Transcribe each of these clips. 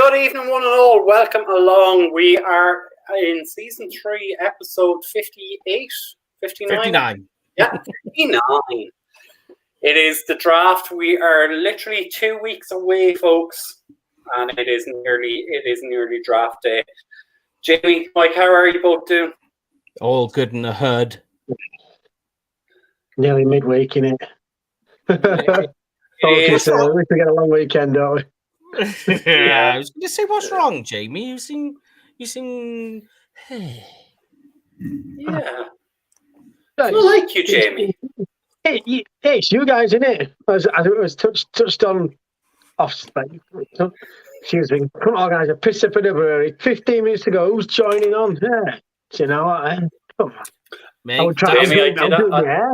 Good evening, one and all. Welcome along. We are in season 3, episode 58, 59? 59. Yeah, 59. It is the draft. We are literally 2 weeks away, folks, and it is nearly draft day. Jamie, Mike, how are you both doing? All good in the hood. Nearly midweek, innit? Focus, at least we get a long weekend, don't we? Yeah, I was going to say, what's wrong, Jamie? You seem. Yeah. I like you, Jamie. It's you guys, innit? As it was touched on off. Excuse me. Come on, guys. A piss up in the brewery. 15 minutes ago. Who's joining on? Yeah. Do you know what? Come on. Mate, I would try Jamie, yeah.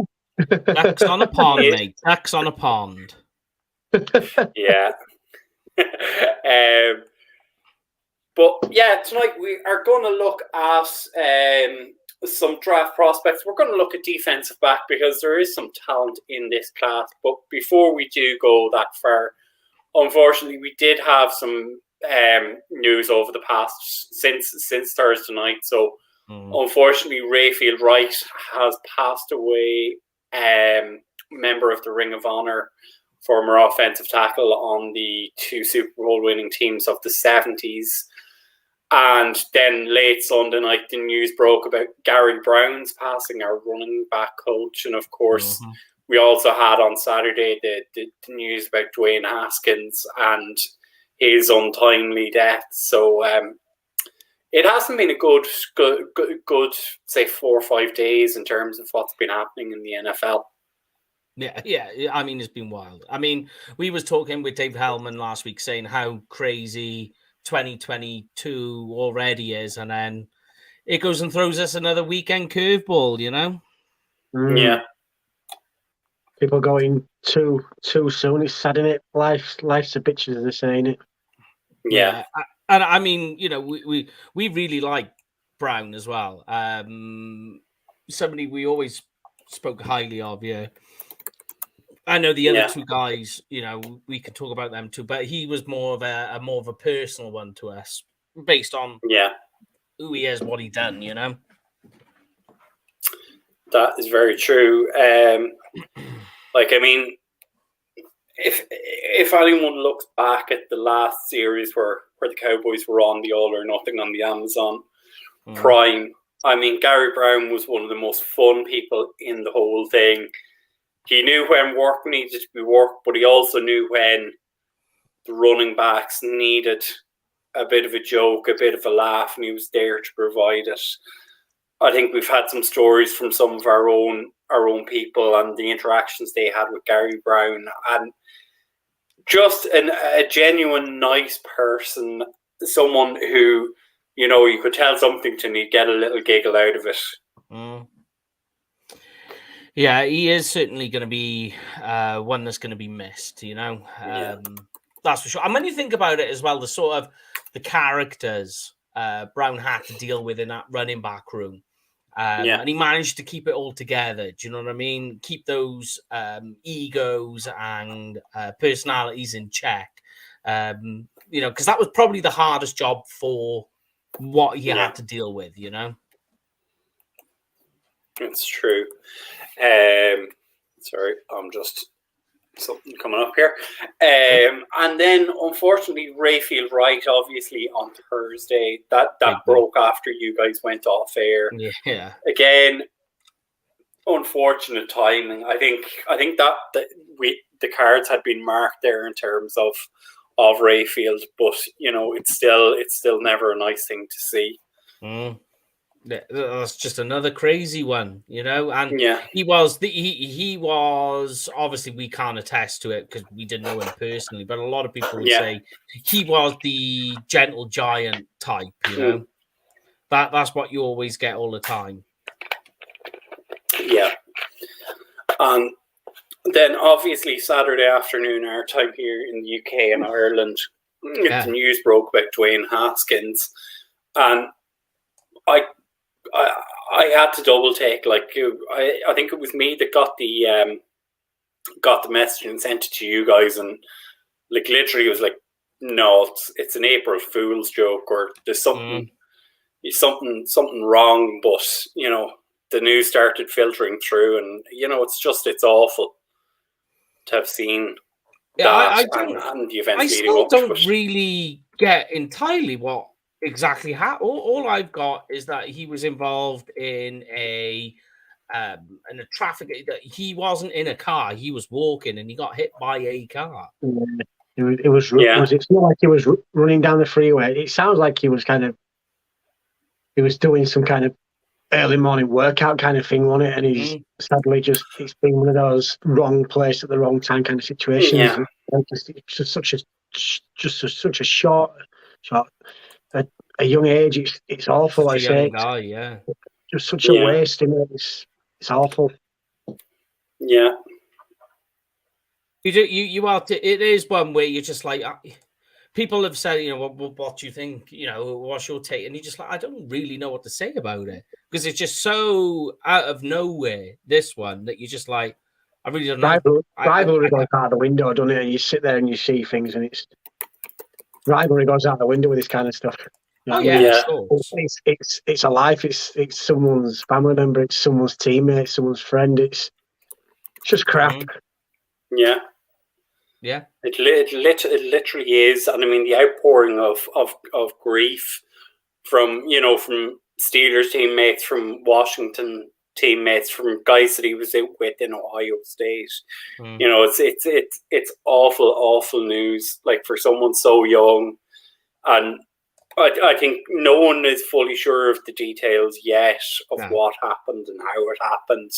Ducks on a pond, mate. Ducks on a pond. Yeah. But yeah, tonight we are going to look at some draft prospects. We're going to look at defensive back because there is some talent in this class. But before we do go that far, unfortunately, we did have some news over the past since Thursday night. So unfortunately, Rayfield Wright has passed away. Member of the Ring of Honor, former offensive tackle on the 2 Super Bowl winning teams of the 70s. And then late Sunday night, the news broke about Gary Brown's passing, our running back coach. And of course, we also had on Saturday the news about Dwayne Haskins and his untimely death. So it hasn't been a good, say, 4 or 5 days in terms of what's been happening in the NFL. Yeah. I mean, it's been wild. I mean, we was talking with Dave Hellman last week saying how crazy 2022 already is, and then it goes and throws us another weekend curveball, you know? Yeah. People going too soon. It's sad, innit? Life's a bitch, as they say, innit? Yeah. And I mean, you know, we really like Brown as well. Somebody we always spoke highly of, yeah. I know the other two guys, you know, we could talk about them too, but he was more of a personal one to us, based on who he is, what he done, you know. That is very true. Like, I mean, if anyone looks back at the last series where the Cowboys were on the All or Nothing on the Amazon Prime, I mean, Gary Brown was one of the most fun people in the whole thing. He knew when work needed to be work, but he also knew when the running backs needed a bit of a joke, a bit of a laugh, and he was there to provide it. I think we've had some stories from some of our own people and the interactions they had with Gary Brown, and just a genuine nice person, someone who, you know, you could tell something to and you'd get a little giggle out of it. Yeah, he is certainly going to be one that's going to be missed, you know. That's for sure. And when you think about it as well, the characters Brown had to deal with in that running back room. And he managed to keep it all together. Do you know what I mean? Keep those egos and personalities in check. You know, because that was probably the hardest job for what he had to deal with, you know? It's true. Sorry, I'm just something coming up here. And then, unfortunately, Rayfield Wright, obviously, on Thursday, that broke after you guys went off air. Yeah. Again, unfortunate timing. I think that the cards had been marked there in terms of Rayfield, but you know, it's still never a nice thing to see. That's just another crazy one, you know. And he was obviously, we can't attest to it because we didn't know him personally, but a lot of people would say he was the gentle giant type, you know. That's what you always get all the time. Yeah. And then obviously Saturday afternoon, our time here in the UK and Ireland, the news broke about Dwayne Haskins, and I had to double take. Like, I think it was me that got the message and sent it to you guys, and like literally it was like no, it's an April Fool's joke, or there's something wrong. But the news started filtering through, and it's awful to have seen that and the events leading still up to don't it. really get entirely what exactly happened. All I've got is that he was involved in a traffic. He wasn't in a car; he was walking, and he got hit by a car. It was. It's not like he was running down the freeway. It sounds like he was doing some kind of early morning workout kind of thing, wasn't it? And he's sadly it's been one of those wrong place at the wrong time kind of situations. Yeah. It's just such a short a young age. It's awful. Such I a say, young guy, yeah. Just such a waste. It's awful. Yeah. You are. It is one where you're just like. People have said, what do you think? What's your take? And you're just like, I don't really know what to say about it because it's just so out of nowhere. This one that you're just like, I really don't know. Rivalry goes out the window, doesn't it? And you sit there and you see things, and it's rivalry goes out the window with this kind of stuff. It's a life. It's someone's family member. It's someone's teammate. Someone's friend. It's just crap. Yeah. Yeah, it literally is, and I mean the outpouring of grief from Steelers teammates, from Washington teammates, from guys that he was out with in Ohio State. It's awful news. Like for someone so young, and I think no one is fully sure of the details yet of what happened and how it happened.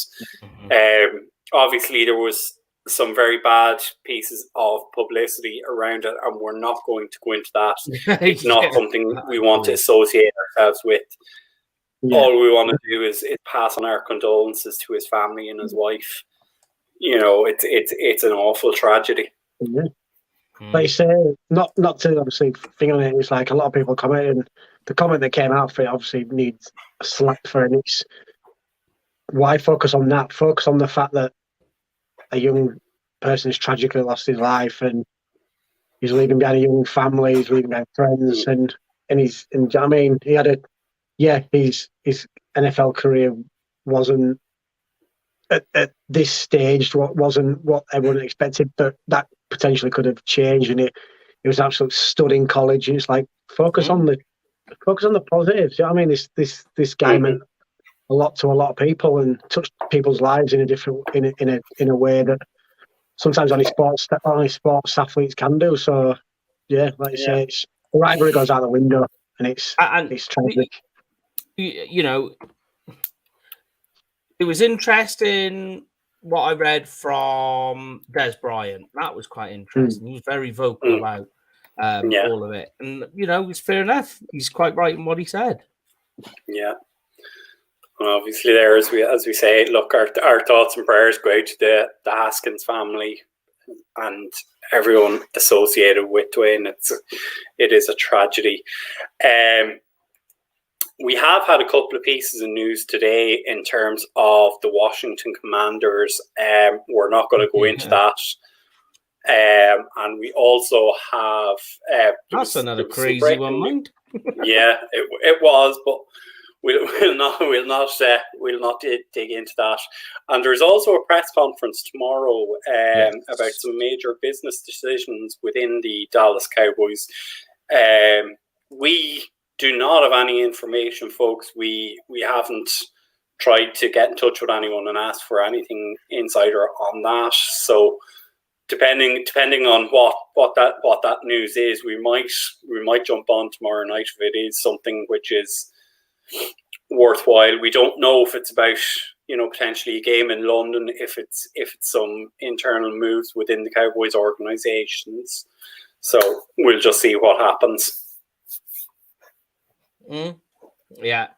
Obviously, there was some very bad pieces of publicity around it, and we're not going to go into that. It's not something we want to associate ourselves with. All we want to do is pass on our condolences to his family and his wife. It's an awful tragedy. Like you say, not to obviously thing on it. It's like a lot of people comment, and the comment that came out for it obviously needs a slap for it. And it's why focus on that? Focus on the fact that a young person has tragically lost his life, and he's leaving behind a young family, he's leaving behind friends, and his NFL career wasn't at this stage wasn't what everyone expected, but that potentially could have changed, and it was absolute stud in college. And it's like focus on the positives. You know what I mean? This guy meant a lot to a lot of people and touched people's lives in a way that sometimes only sports athletes can do. So like you say, it's the rivalry goes out the window, and it's tragic. It was interesting what I read from Des Bryant. That was quite interesting. He was very vocal about all of it, and it's fair enough. He's quite right in what he said. Yeah. Well, obviously, there as we say, look, our thoughts and prayers go out to the Haskins family and everyone associated with Dwayne. It is a tragedy. We have had a couple of pieces of news today in terms of the Washington Commanders. We're not going to go into that. And we also have that's another crazy one, mind. Yeah, it was, but we'll not dig into that. And there's also a press conference tomorrow about some major business decisions within the Dallas Cowboys. We do not have any information, folks. We haven't tried to get in touch with anyone and ask for anything insider on that. So depending on what that news is, we might jump on tomorrow night if it is something which is worthwhile. We don't know if it's about potentially a game in London, if it's some internal moves within the Cowboys organizations. So we'll just see what happens. Yeah,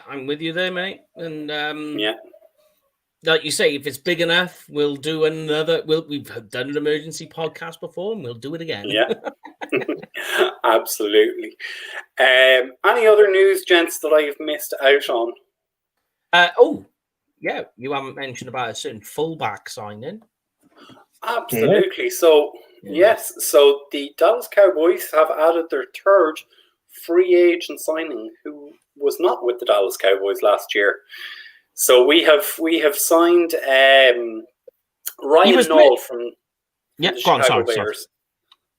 I'm with you there, mate. And like you say, if it's big enough, we'll do another. We've done an emergency podcast before, and we'll do it again. Yeah, absolutely. Any other news, gents, that I've missed out on? You haven't mentioned about a certain fullback signing. Absolutely. So Yes, so the Dallas Cowboys have added their third free agent signing, who was not with the Dallas Cowboys last year. So we have signed Ryan Nall from the Chicago Bears.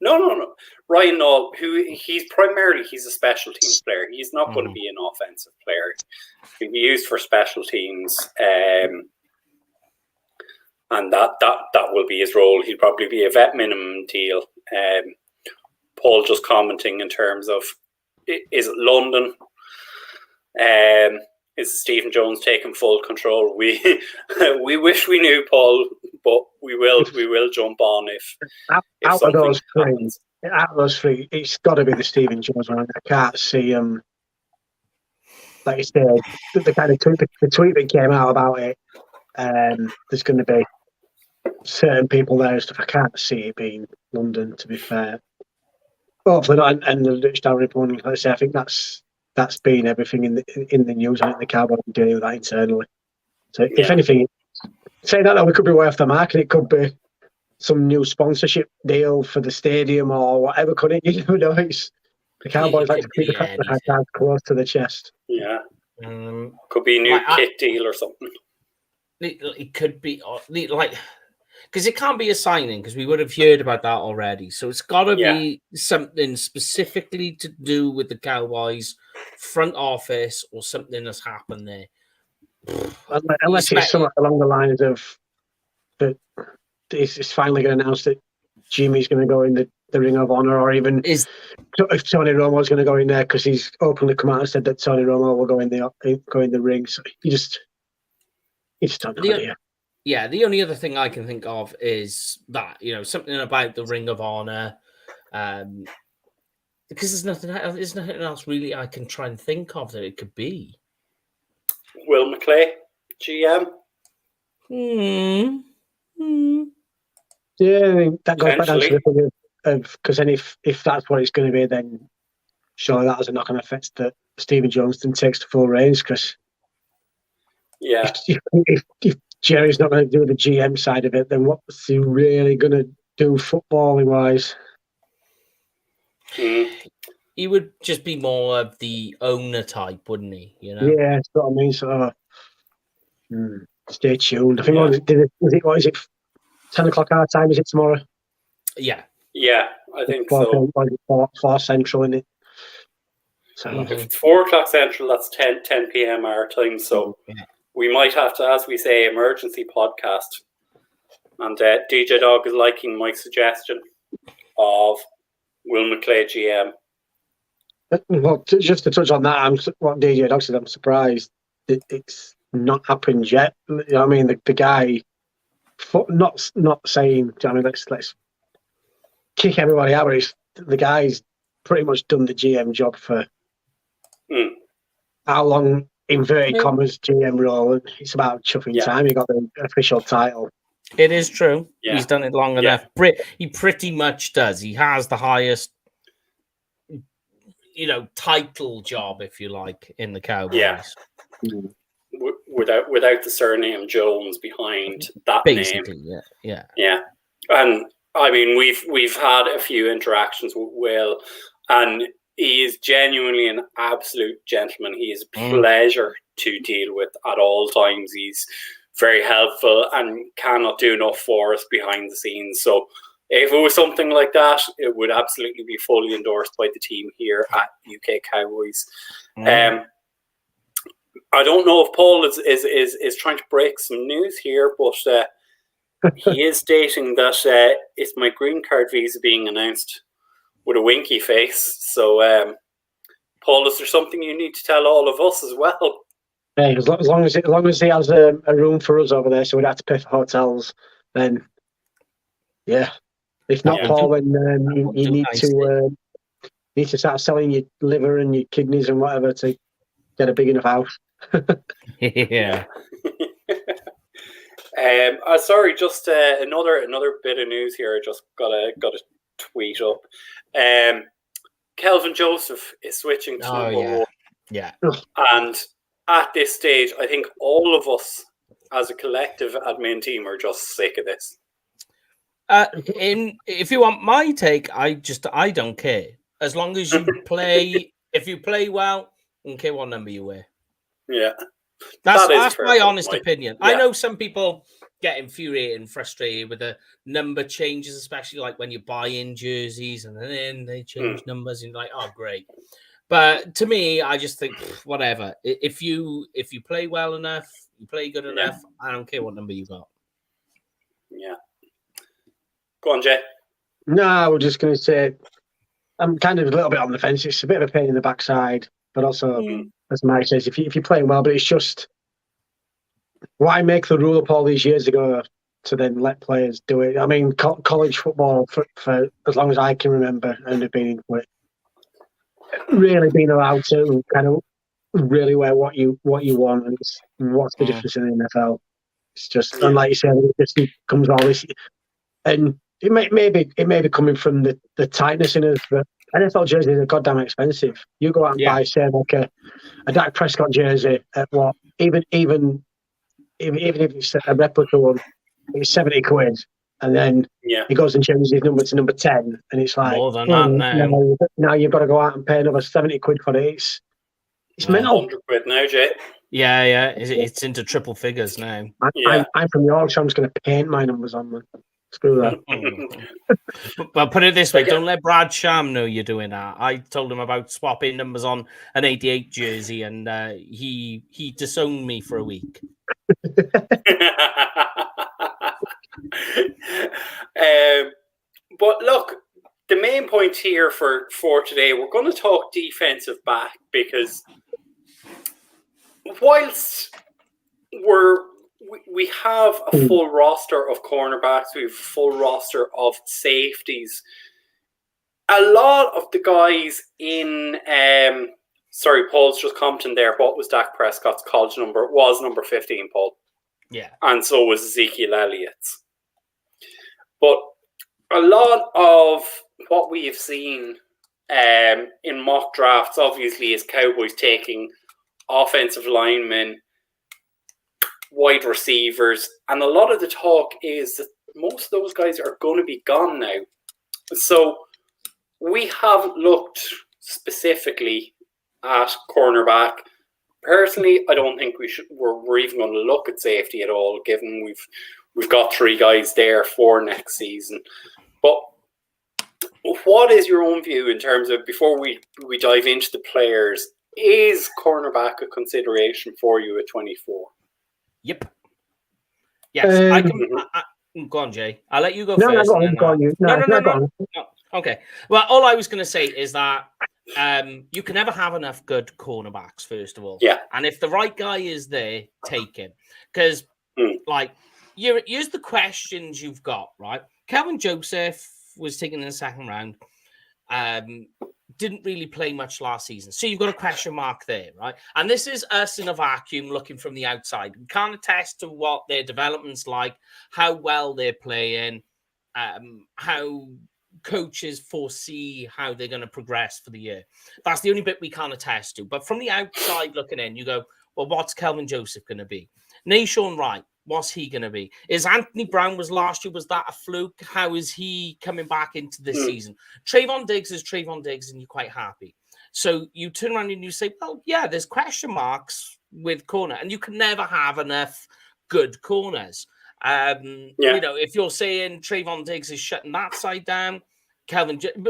No. Ryan Nall, who he's a special teams player. He's not going to be an offensive player. He'll be used for special teams, and that will be his role. He'll probably be a vet minimum deal. Paul just commenting in terms of, is it London? Is Stephen Jones taking full control? We wish we knew, Paul, but we will jump on if out of those three, it's got to be the Stephen Jones one. I can't see like you said, the kind of the tweet that came out about it. There's going to be certain people there and stuff. I can't see it being London, to be fair. Hopefully not. And the Dutch Town Report, like I say, I think that's been everything in the news. I think the Cowboys are dealing with that internally. So if anything, say that we could be way off the mark, and it could be some new sponsorship deal for the stadium or whatever. Could it? You never know. It's the Cowboys like to keep the cards close to the chest. Yeah, could be a new kit deal or something. It could be like, because it can't be a signing, because we would have heard about that already. So it's got to be something specifically to do with the Cowboys front office or something that's happened there. Unless it's something along the lines of that it's finally going to announce that Jimmy's going to go in the Ring of Honor, or even if Tony Romo's going to go in there, because he's openly come out and said that Tony Romo will go in the ring. So you just don't know. The only other thing I can think of is that, something about the Ring of Honor, because there's nothing else really I can try and think of that it could be. Will McClay, GM. Yeah, I mean, that goes back down to the thing of, because then if that's what it's going to be, then surely that has a knock-on effect that Stephen Johnston takes the full reins, because if Jerry's not going to do the GM side of it, then what's he really going to do footballing wise? He would just be more of the owner type, wouldn't he? Yeah, that's what I mean. So stay tuned. I think what is it? 10 o'clock our time, is it tomorrow? Yeah, I think so. 4 Central, isn't it? So if it's 4 o'clock Central, that's 10 p.m. our time. So we might have to, as we say, emergency podcast. And DJ Dog is liking my suggestion of Will McClay GM. Well, just to touch on that, what DJ Dog said, I'm surprised that it's not happened yet. I mean, the guy, not saying, I mean, let's kick everybody out, but the guy's pretty much done the GM job for how long, inverted commas, GM role, and it's about chuffing time. He got the official title. It is true. Yeah. He's done it long enough. He pretty much does. He has the highest, title job, if you like, in the Cowboys. Yeah. Without the surname Jones behind that basically, name. Yeah. And I mean, we've had a few interactions with Will, and he is genuinely an absolute gentleman. He is a pleasure to deal with at all times. He's very helpful and cannot do enough for us behind the scenes. So if it was something like that, it would absolutely be fully endorsed by the team here at UK Cowboys. I don't know if Paul is trying to break some news here, but he is stating that it's my green card visa being announced with a winky face. So, Paul, is there something you need to tell all of us as well? Hey, as long as he has a room for us over there, so we'd have to pay for hotels, then if not, Paul, then you need to start selling your liver and your kidneys and whatever to get a big enough house. Yeah. Sorry, just another bit of news here. I just got a tweet up. Kelvin Joseph is switching to number 1. Yeah. And at this stage, I think all of us as a collective admin team are just sick of this. If you want my take, I don't care. As long as you play, if you play well, I don't care what number you wear. Yeah. That's my honest opinion. Yeah. I know some people get infuriated and frustrated with the number changes, especially like when you buy in jerseys and then they change numbers and you're like, oh, great. But to me, I just think whatever. If you play well enough, you play good enough, I don't care what number you got. Yeah. Go on, Jay. No, I was just going to say I'm kind of a little bit on the fence. It's a bit of a pain in the backside, but also, as Mike says, if you're playing well, but it's just why make the rule up all these years ago to then let players do it? I mean, college football for as long as I can remember and have been into it, really being allowed to kind of really wear what you want, and what's the difference in the NFL? It's just, and like you said, it just comes all this, and it may be coming from the tightness in us, but NFL jerseys are goddamn expensive. You go out and buy, say, like a Dak Prescott jersey at what, even if it's a replica one, it's 70 quid, and then he goes and changes his number to number 10, and it's like more than that now you've got to go out and pay another 70 quid for it. It's mental. 100 quid now, Jay. Yeah, it's into triple figures now. I'm from York, so I'm just going to paint my numbers on them. Screw that. But put it this way, don't let Brad Sham know you're doing that. I told him about swapping numbers on an 88 jersey, and he disowned me for a week. But look, the main point here for today, we're going to talk defensive back, because whilst we have a full roster of cornerbacks, we have a full roster of safeties, a lot of the guys in Paul's just commenting there, what was Dak Prescott's college number? It was number 15, Paul. Yeah. And so was Ezekiel Elliott's. But a lot of what we have seen in mock drafts, obviously, is Cowboys taking offensive linemen, wide receivers, and a lot of the talk is that most of those guys are going to be gone now. So we haven't looked specifically at cornerback. Personally, I don't think we're even going to look at safety at all, given we've got 3 guys there for next season. But what is your own view in terms of, before we dive into the players, is cornerback a consideration for you at 24? Yep. Yes, I can. Go on, Jay. I'll let you go first. No. Okay. Well, all I was going to say is that you can never have enough good cornerbacks, first of all. Yeah. And if the right guy is there, take him. Because, here's the questions you've got, right? Kelvin Joseph was taken in the second round. Didn't really play much last season. So you've got a question mark there, right? And this is us in a vacuum looking from the outside. We can't attest to what their development's like, how well they're playing, how coaches foresee how they're going to progress for the year. That's the only bit we can't attest to. But from the outside looking in, you go, well, what's Kelvin Joseph going to be? Nashawn Wright, what's he going to be? Is Anthony Brown was last year, was that a fluke? How is he coming back into this season? Trayvon Diggs is Trayvon Diggs, and you're quite happy. So you turn around and you say, well, yeah, there's question marks with corner, and you can never have enough good corners. You know, if you're saying Trayvon Diggs is shutting that side down, but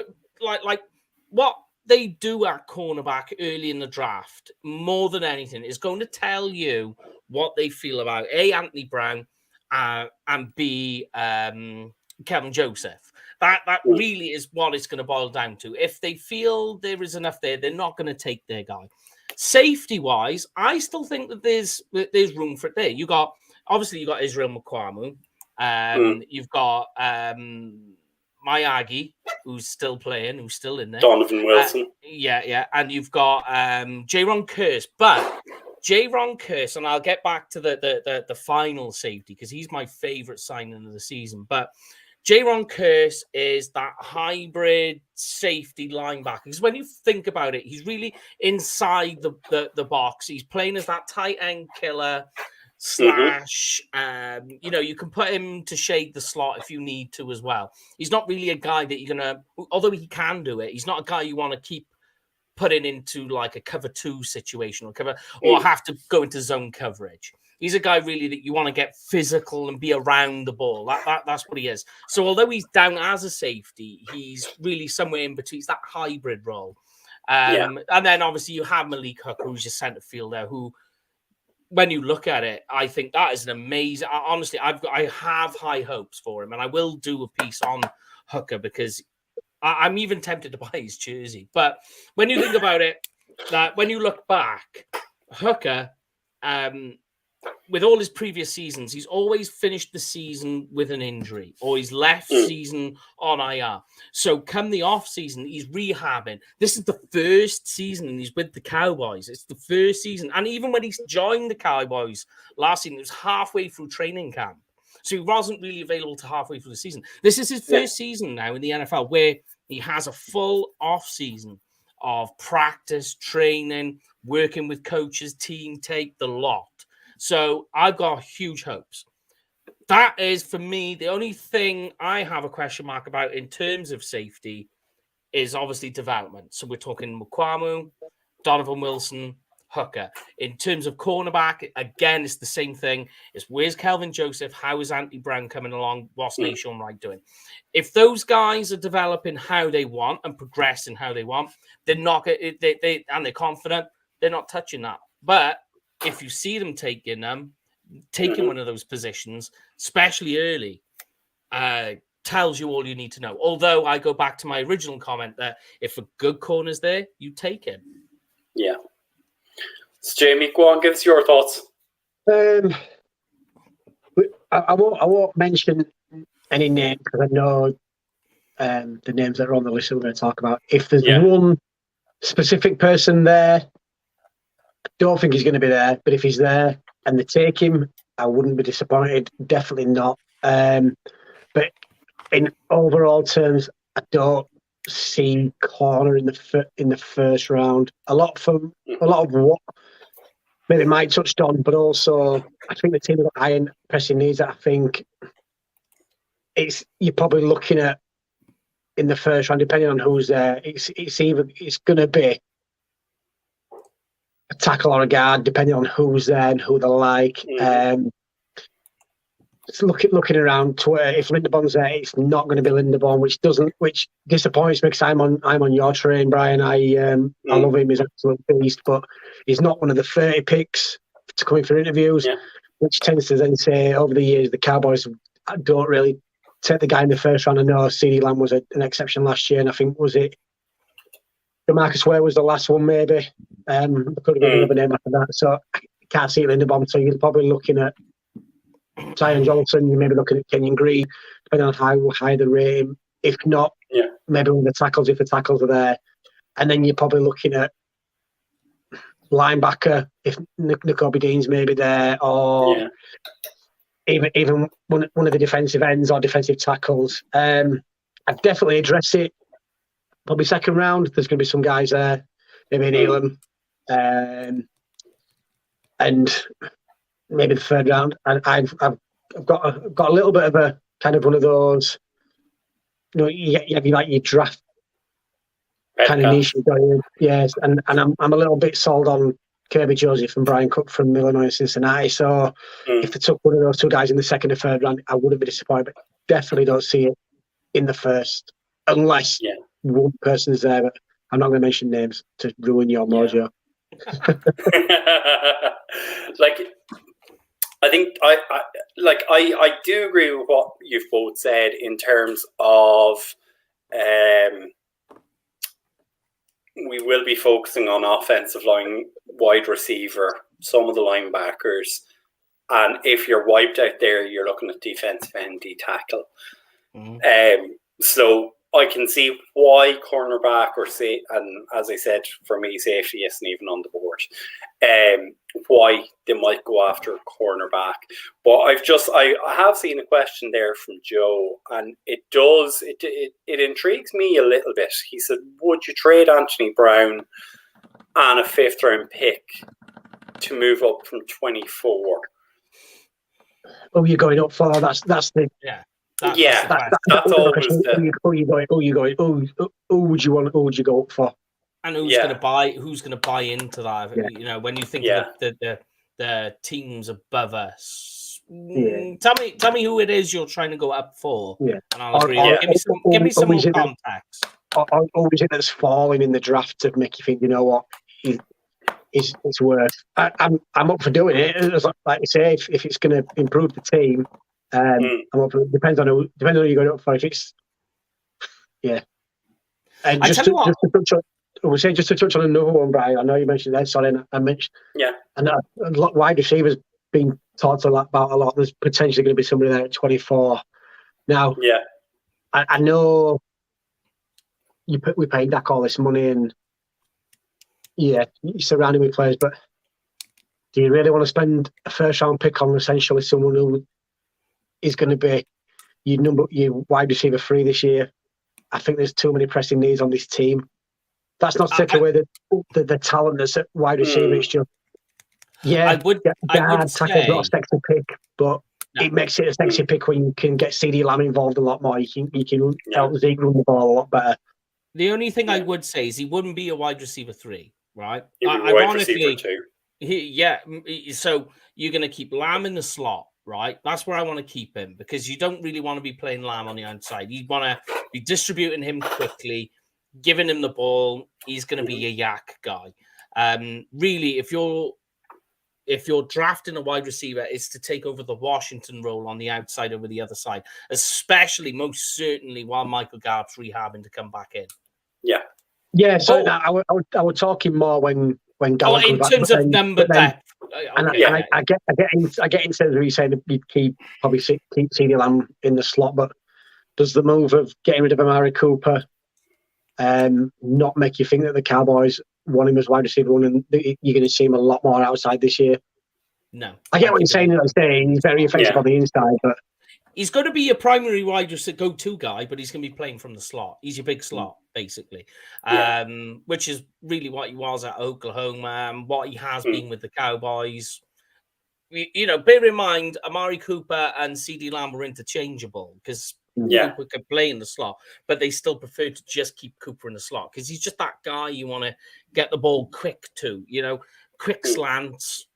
like what they do at cornerback early in the draft, more than anything, is going to tell you what they feel about A, Anthony Brown, and B, Kelvin Joseph. That really is what it's going to boil down to. If they feel there is enough there, they're not going to take their guy. Safety-wise, I still think that there's room for it there. You got Israel Mukuamu. You've got my Aggie, who's still playing, who's still in there. Donovan Wilson. And you've got Jaron Kearse. But Jaron Kearse, and I'll get back to the final safety because he's my favorite signing of the season. But Jaron Kearse is that hybrid safety linebacker. Because when you think about it, he's really inside the box. He's playing as that tight end killer, slash, you can put him to shade the slot if you need to as well. He's not really a guy that you're going to, although he can do it, he's not a guy you want to keep putting into like a cover 2 situation or have to go into zone coverage. He's a guy really that you want to get physical and be around the ball. That's what he is. So although he's down as a safety, he's really somewhere in between. It's that hybrid role. And then obviously you have Malik Hooker, who's your centre fielder, who, when you look at it, I think that is an amazing. Honestly, I have high hopes for him, and I will do a piece on Hooker because I'm even tempted to buy his jersey. But when you think about it, that when you look back, Hooker, with all his previous seasons, he's always finished the season with an injury, or he's left season on IR. So come the off season, he's rehabbing. This is the first season and he's with the Cowboys. It's the first season. And even when he's joined the Cowboys last season, it was halfway through training camp. So he wasn't really available to halfway through the season. This is his first season now in the NFL where he has a full off season of practice, training, working with coaches, team tape, the lot. So I've got huge hopes. That is, for me, the only thing I have a question mark about in terms of safety is obviously development. So we're talking Mukwamu, Donovan Wilson, Hooker. In terms of cornerback, again, it's the same thing. It's where's Kelvin Joseph? How is Anthony Brown coming along? What's Nation Wright doing? If those guys are developing how they want and progressing how they want, they're not and they're confident, they're not touching that. But if you see them taking one of those positions, especially early, tells you all you need to know. Although I go back to my original comment that if a good corner's there, you take him. Yeah. So Jamie, go on, give us your thoughts. I won't mention any names because I know the names that are on the list that we're going to talk about. If there's one specific person there, I don't think he's going to be there. But if he's there and they take him, I wouldn't be disappointed. Definitely not. But in overall terms, I don't see corner in the first round. A lot of what maybe Mike touched on, but also I think the team have got high pressing needs that I think you're probably looking at in the first round, depending on who's there. It's going to be a tackle or a guard, depending on who's there and who they like. Just looking around Twitter, if Linderbaum's there, it's not going to be Linderbaum, which disappoints me because I'm on your train, Brian. I love him; he's an absolute beast, but he's not one of the 30 picks to come in for interviews, which tends to then say over the years the Cowboys don't really take the guy in the first round. I know CeeDee Lamb was an exception last year, and I think DeMarcus Ware was the last one, maybe. There could have been another name after that, so I can't see Linderbaum. So you're probably looking at Zion Johnson, you may be looking at Kenyon Green, depending on how high the rate. If not, maybe one of the tackles, if the tackles are there. And then you're probably looking at linebacker, if Nakobe Dean's maybe there, or even one of the defensive ends or defensive tackles. I'd definitely address it. Probably second round, there's going to be some guys there, maybe an Elam. And maybe the third round, and I've got a little bit of a kind of one of those, you have like your draft kind of niche going, yes, and I'm a little bit sold on Kirby Joseph and Brian Cook from Illinois and Cincinnati. So if they took one of those two guys in the second or third round, I wouldn't be disappointed, but definitely don't see it in the first unless one person's there. But I'm not going to mention names to ruin your mojo. I think I do agree with what you've both said in terms of we will be focusing on offensive line, wide receiver, some of the linebackers, and if you're wiped out there, you're looking at defensive end, D-tackle. So I can see why cornerback and as I said, for me, safety isn't even on the board. Why they might go after a cornerback. But I have seen a question there from Joe, and it intrigues me a little bit. He said, would you trade Anthony Brown and a 5th round pick to move up from 24 who you're going up for. That's the That's always the. who you going. Who would you want? Who would you go up for? And who's going to buy? Who's going to buy into that? Yeah. You know, when you think of the teams above us. Yeah. Tell me who it is you're trying to go up for. Yeah. And I'll agree. Give me some more context. Or is it that's falling in the draft to make you think, you know what, it's worth? I'm up for doing it. Like you say, if it's going to improve the team, I'm up for it. Depends on who you're going up for. If it's and just to touch on another one, Brian. I know you mentioned that. Sorry, I mentioned and wide receivers being talked about a lot. There's potentially going to be somebody there at 24. Now, I know. We paid Dak all this money, and you're surrounded with players, but do you really want to spend a first round pick on essentially someone who is going to be your wide receiver 3 this year? I think there's too many pressing needs on this team. That's not to take away the talent that's at wide receiver. It's just I would tackle's not a sexy pick, but it makes it a sexy pick when you can get CD Lamb involved a lot more. You can help Zeke run the ball a lot better. The only thing I would say is he wouldn't be a wide receiver 3, right? Wide receiver 2. So you're going to keep Lamb in the slot, right? That's where I want to keep him because you don't really want to be playing Lamb on the outside. You want to be distributing him quickly, giving him the ball. He's going to be a yak guy. Really, if you're drafting a wide receiver, it's to take over the Washington role on the outside over the other side, especially most certainly while Michael Gallup's rehabbing to come back in. Yeah. So I was talking more when Gallup in terms of number depth. I get in terms of you saying you'd keep CeeDee Lamb in the slot, but does the move of getting rid of Amari Cooper not make you think that the Cowboys want him as wide receiver 1 and you're going to see him a lot more outside this year? No. I get what you're saying. He's very effective on the inside, but he's going to be a primary wide receiver go-to guy, but he's going to be playing from the slot. He's your big slot, basically, which is really what he was at Oklahoma, what he has been with the Cowboys. You know, bear in mind, Amari Cooper and CeeDee Lamb were interchangeable because Cooper could play in the slot, but they still prefer to just keep Cooper in the slot because he's just that guy you want to get the ball quick to, quick slants,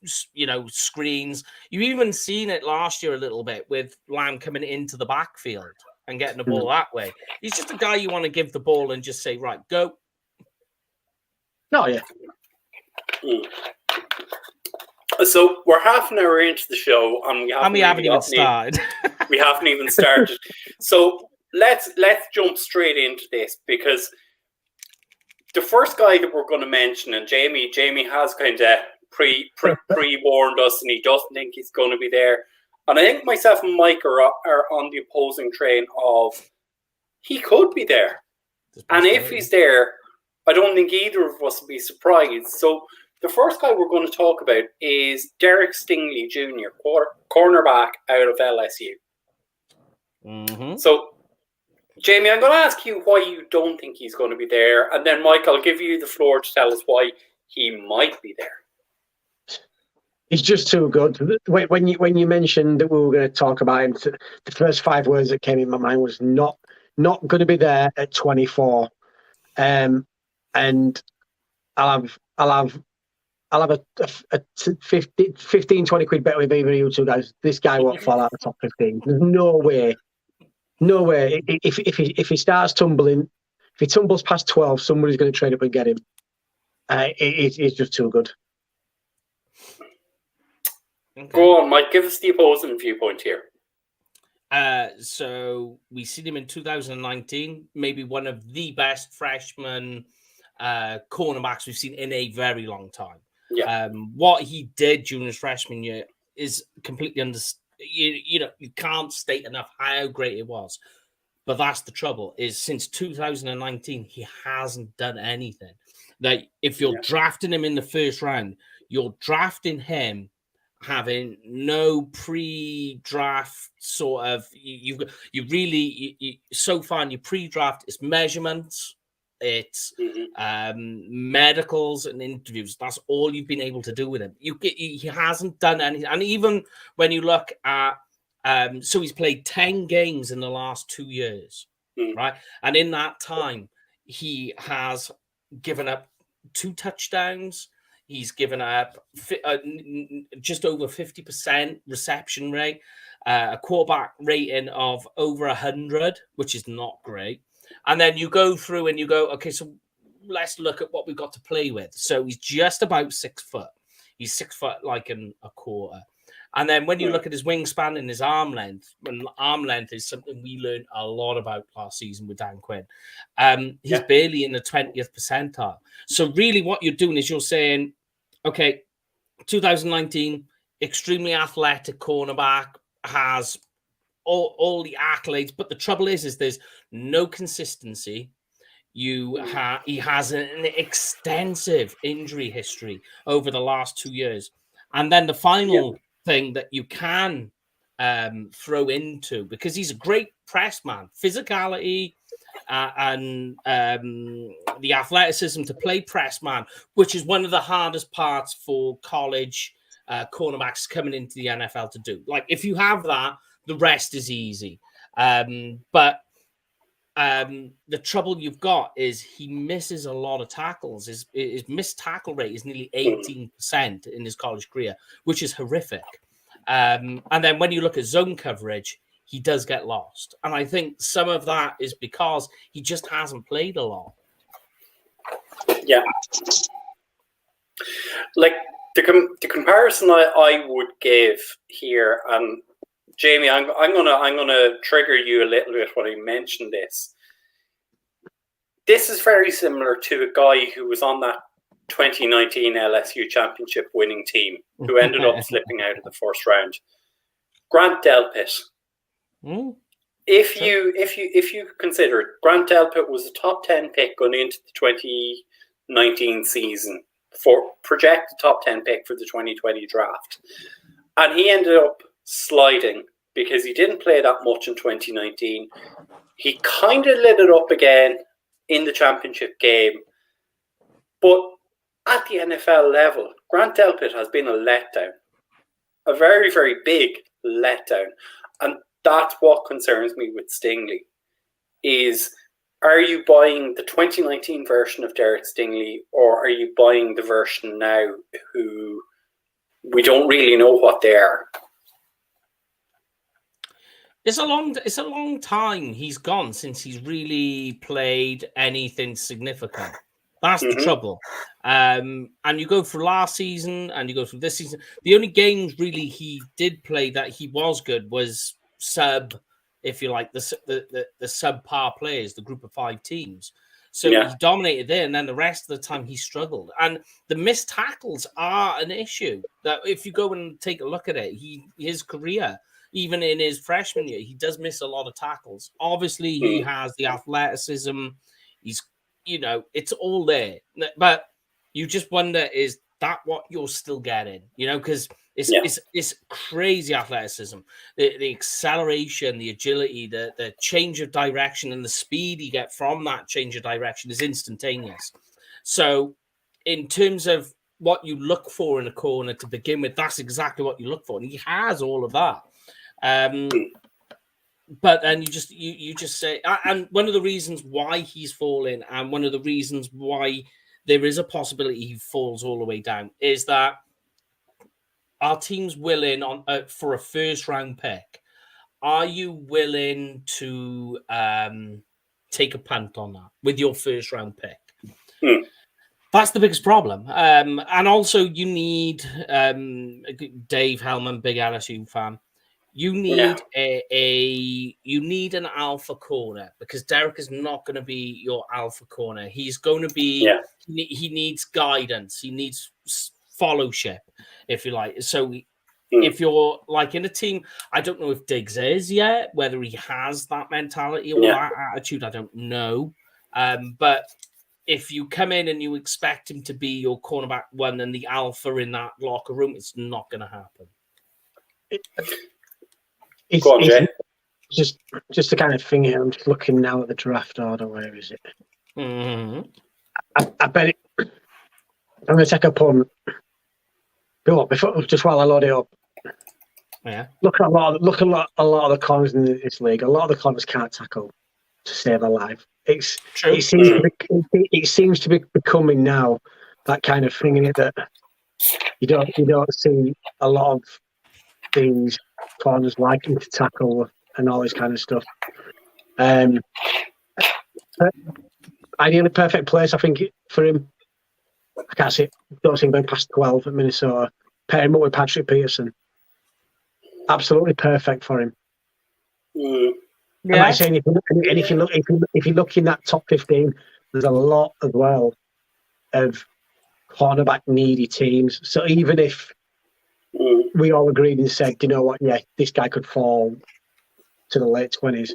screens. You've even seen it last year a little bit with Lamb coming into the backfield and getting the ball that way. He's just a guy you want to give the ball and just say, right, go. Oh, yeah. So we're half an hour into the show, and we haven't even started. We haven't even started. So let's jump straight into this because the first guy that we're going to mention, and Jamie has kind of pre-warned us, and he doesn't think he's going to be there. And I think myself and Mike are on the opposing train of he could be there, and if he's there, I don't think either of us would be surprised. So the first guy we're going to talk about is Derek Stingley Jr., cornerback out of LSU. Mm-hmm. So, Jamie, I'm going to ask you why you don't think he's going to be there, and then Mike, I'll give you the floor to tell us why he might be there. He's just too good. When you mentioned that we were going to talk about him, the first 5 words that came in my mind was not going to be there at 24, and I'll have a 15, 20 quid bet with either of you two guys. This guy won't fall out of the top 15. There's no way. If he starts tumbling, if he tumbles past 12, somebody's going to trade up and get him. It's just too good. Okay. Go on, Mike. Give us the opposing viewpoint here. So we seen him in 2019, maybe one of the best freshman cornerbacks we've seen in a very long time. Yeah. What he did during his freshman year is completely you can't state enough how great it was. But that's the trouble, is since 2019, he hasn't done anything. Like, if you're drafting him in the first round, you're drafting him having no pre-draft so far in your pre-draft, it's measurements, It's medicals and interviews. That's all you've been able to do with him. He hasn't done anything. And even when you look at, so he's played 10 games in the last 2 years, right? And in that time, he has given up 2 touchdowns. He's given up just over 50% reception rate, a quarterback rating of over 100, which is not great. And then you go through and you go, okay, so let's look at what we've got to play with. So he's just about 6 foot. He's 6 foot like a quarter. And then when you look at his wingspan and his arm length, and arm length is something we learned a lot about last season with Dan Quinn. He's barely in the 20th percentile. So really what you're doing is you're saying, okay, 2019, extremely athletic cornerback, has all the accolades, but the trouble is there's no consistency. He has an extensive injury history over the last 2 years. And then the final thing that you can throw into, because he's a great press man, physicality and the athleticism to play press man, which is one of the hardest parts for college cornerbacks coming into the NFL to do. Like, if you have that, the rest is easy. But the trouble you've got is he misses a lot of tackles. His missed tackle rate is nearly 18% in his college career, which is horrific. And then when you look at zone coverage, he does get lost. And I think some of that is because he just hasn't played a lot. Yeah. Like the comparison I would give here, and Jamie, I'm gonna trigger you a little bit when I mention this. This is very similar to a guy who was on that 2019 LSU championship winning team who ended up slipping out of the first round. Grant Delpit. If you consider it, Grant Delpit was a top 10 pick going into the 2019 season, for projected top 10 pick for the 2020 draft, and he ended up sliding because he didn't play that much in 2019. He kind of lit it up again in the championship game, but at the NFL level, Grant Delpit has been a letdown, a very, very big letdown. And that's what concerns me with Stingley is, are you buying the 2019 version of Derek Stingley, or are you buying the version now who we don't really know what they are? It's a long time he's gone since he's really played anything significant. That's the trouble. And you go through last season and you go through this season. The only games really he did play that he was good was sub, if you like, the subpar players, the group of 5 teams. So he dominated there, and then the rest of the time he struggled. And the missed tackles are an issue. That if you go and take a look at it, his career, even in his freshman year, he does miss a lot of tackles. Obviously, he has the athleticism. He's, it's all there. But you just wonder, is that what you're still getting? Because it's crazy athleticism. The acceleration, the agility, the change of direction, and the speed you get from that change of direction is instantaneous. So in terms of what you look for in a corner to begin with, that's exactly what you look for. And he has all of that. But then you just say, and one of the reasons why he's falling, and one of the reasons why there is a possibility he falls all the way down, is that our team's willing for a first round pick. Are you willing to take a punt on that with your first round pick? That's the biggest problem. And also you need Dave Hellman, big LSU fan. You need you need an alpha corner, because Derek is not going to be your alpha corner. He's going to be he needs guidance. He needs fellowship, if you like. So if you're like in a team, I don't know if Diggs is yet, whether he has that mentality or that attitude, I don't know. But if you come in and you expect him to be your cornerback one and the alpha in that locker room, it's not going to happen. Go on, Jay. Just the kind of thing here. I'm just looking now at the draft order. Where is it? Mm-hmm. I bet it. I'm going to take a punt. Just while I load it up. Yeah. Look at a lot of the corners in this league. A lot of the corners can't tackle to save their life. True. It seems to be becoming now that kind of thing in it that you don't see a lot of these corners liking to tackle and all this kind of stuff. Ideally perfect place, I think, for him. I can't see it. Don't see him going past 12 at Minnesota. Pair him up with Patrick Peterson. Absolutely perfect for him. Mm. Yeah. And like saying, if you look in that top 15, there's a lot as well of cornerback needy teams. So even if we all agreed and said, you know what, yeah, this guy could fall to the late 20s.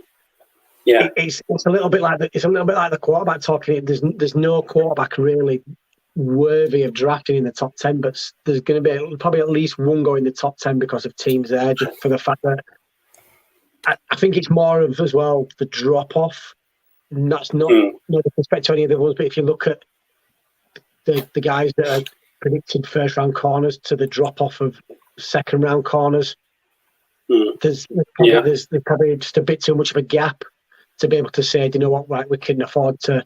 Yeah, it's a little bit like the quarterback talking. There's no quarterback really worthy of drafting in the top 10, but there's going to be probably at least one go in the top 10 because of teams there, just for the fact that I think it's more of as well the drop off. And that's not no disrespect to any of the ones, but if you look at the guys that are predicted first round corners to the drop off of second round corners, there's probably just a bit too much of a gap to be able to say, do you know what, right, we can afford to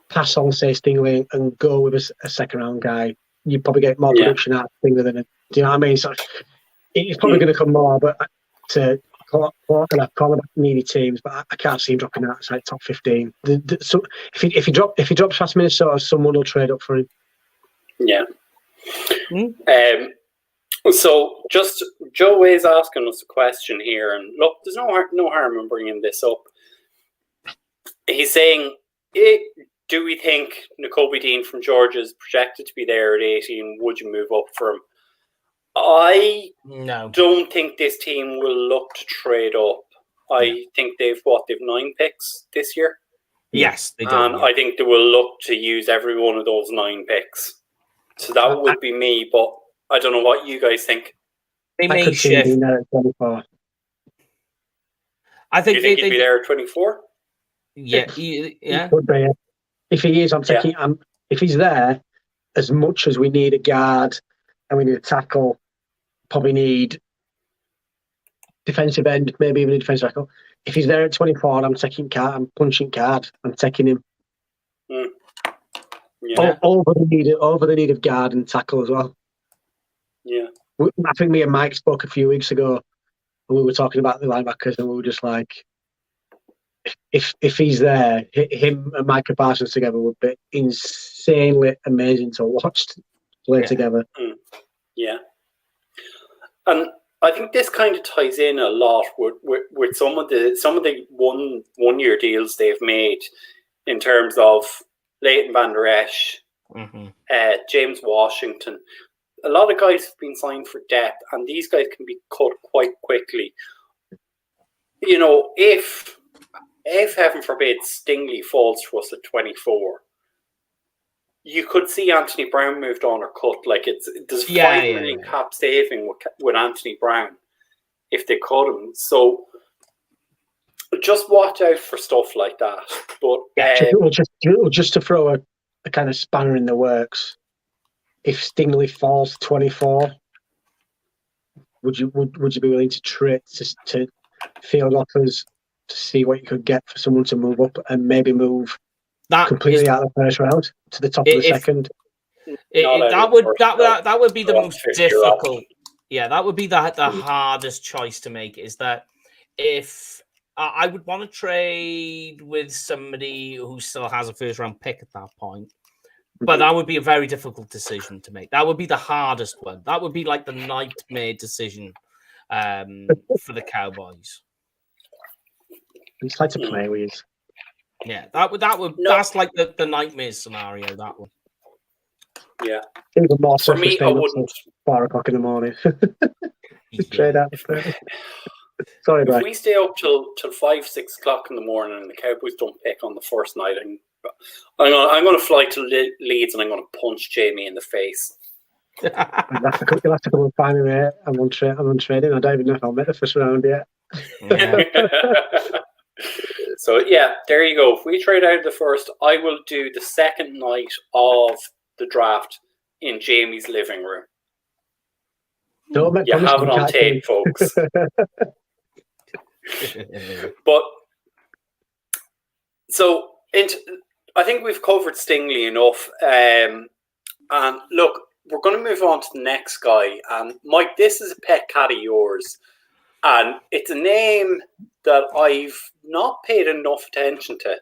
pass on, say, Stingley and go with a second round guy. You probably get more production out of Stingley than do you know what I mean? So it's probably going to come more, but to cornerback needy teams, but I can't see him dropping outside top 15. So if he drops past Minnesota, someone will trade up for him. Yeah. So just Joe is asking us a question here, and look, there's no harm in bringing this up. He's saying, do we think Nakobe Dean from Georgia is projected to be there at 18? Would you move up for him? I don't think this team will look to trade up. I think they've 9 picks this year. Yes, they do. And I think they will look to use every one of those 9 picks. So that would be me, but I don't know what you guys think. They may shift. I think you think he'd be there at 24? Yeah. Could be. If he is, if he's there, as much as we need a guard and we need a tackle, probably need defensive end, maybe even a defensive tackle. If he's there at 24, I'm punching card. I'm taking him. Yeah. Over the need of guard and tackle as well. Yeah. I think me and Mike spoke a few weeks ago, and we were talking about the linebackers, and we were just like, if he's there, him and Micah Parsons together would be insanely amazing to watch play together. Yeah. And I think this kind of ties in a lot with some of the one year deals they've made in terms of Leighton Vander Esch, James Washington. A lot of guys have been signed for depth, and these guys can be cut quite quickly. You know, if heaven forbid Stingley falls to us at 24, you could see Anthony Brown moved on or cut. Like there's 5 million cap saving with Anthony Brown if they cut him. So just watch out for stuff like that. But just to throw a kind of spanner in the works, if Stingley falls to 24, would you be willing to trade to field offers to see what you could get for someone to move up and maybe move completely out of the first round to the top of the second? That would be the most difficult. Yeah, that would be the hardest choice to make. Is that if I would want to trade with somebody who still has a first round pick at that point. But that would be a very difficult decision to make. That would be the hardest one. That would be like the nightmare decision for the Cowboys. It's like to play with. Yeah, that's like the nightmare scenario. That one. Yeah. Even more for me, I wouldn't. 4 o'clock in the morning. Trade out. Sorry, if we stay up till 5, 6 o'clock in the morning and the Cowboys don't pick on the first night, I'm going to fly to Leeds and I'm going to punch Jamie in the face. You'll have to come and find me, mate. I'm on trading. I don't even know if I'll make the first round yet. So yeah, there you go. If we trade out the first, I will do the second night of the draft in Jamie's living room. Don't make You promises have it you on can't tape, keep. folks. But so I think we've covered Stingley enough. And look, we're going to move on to the next guy. And Mike, this is a pet cat of yours. And it's a name that I've not paid enough attention to,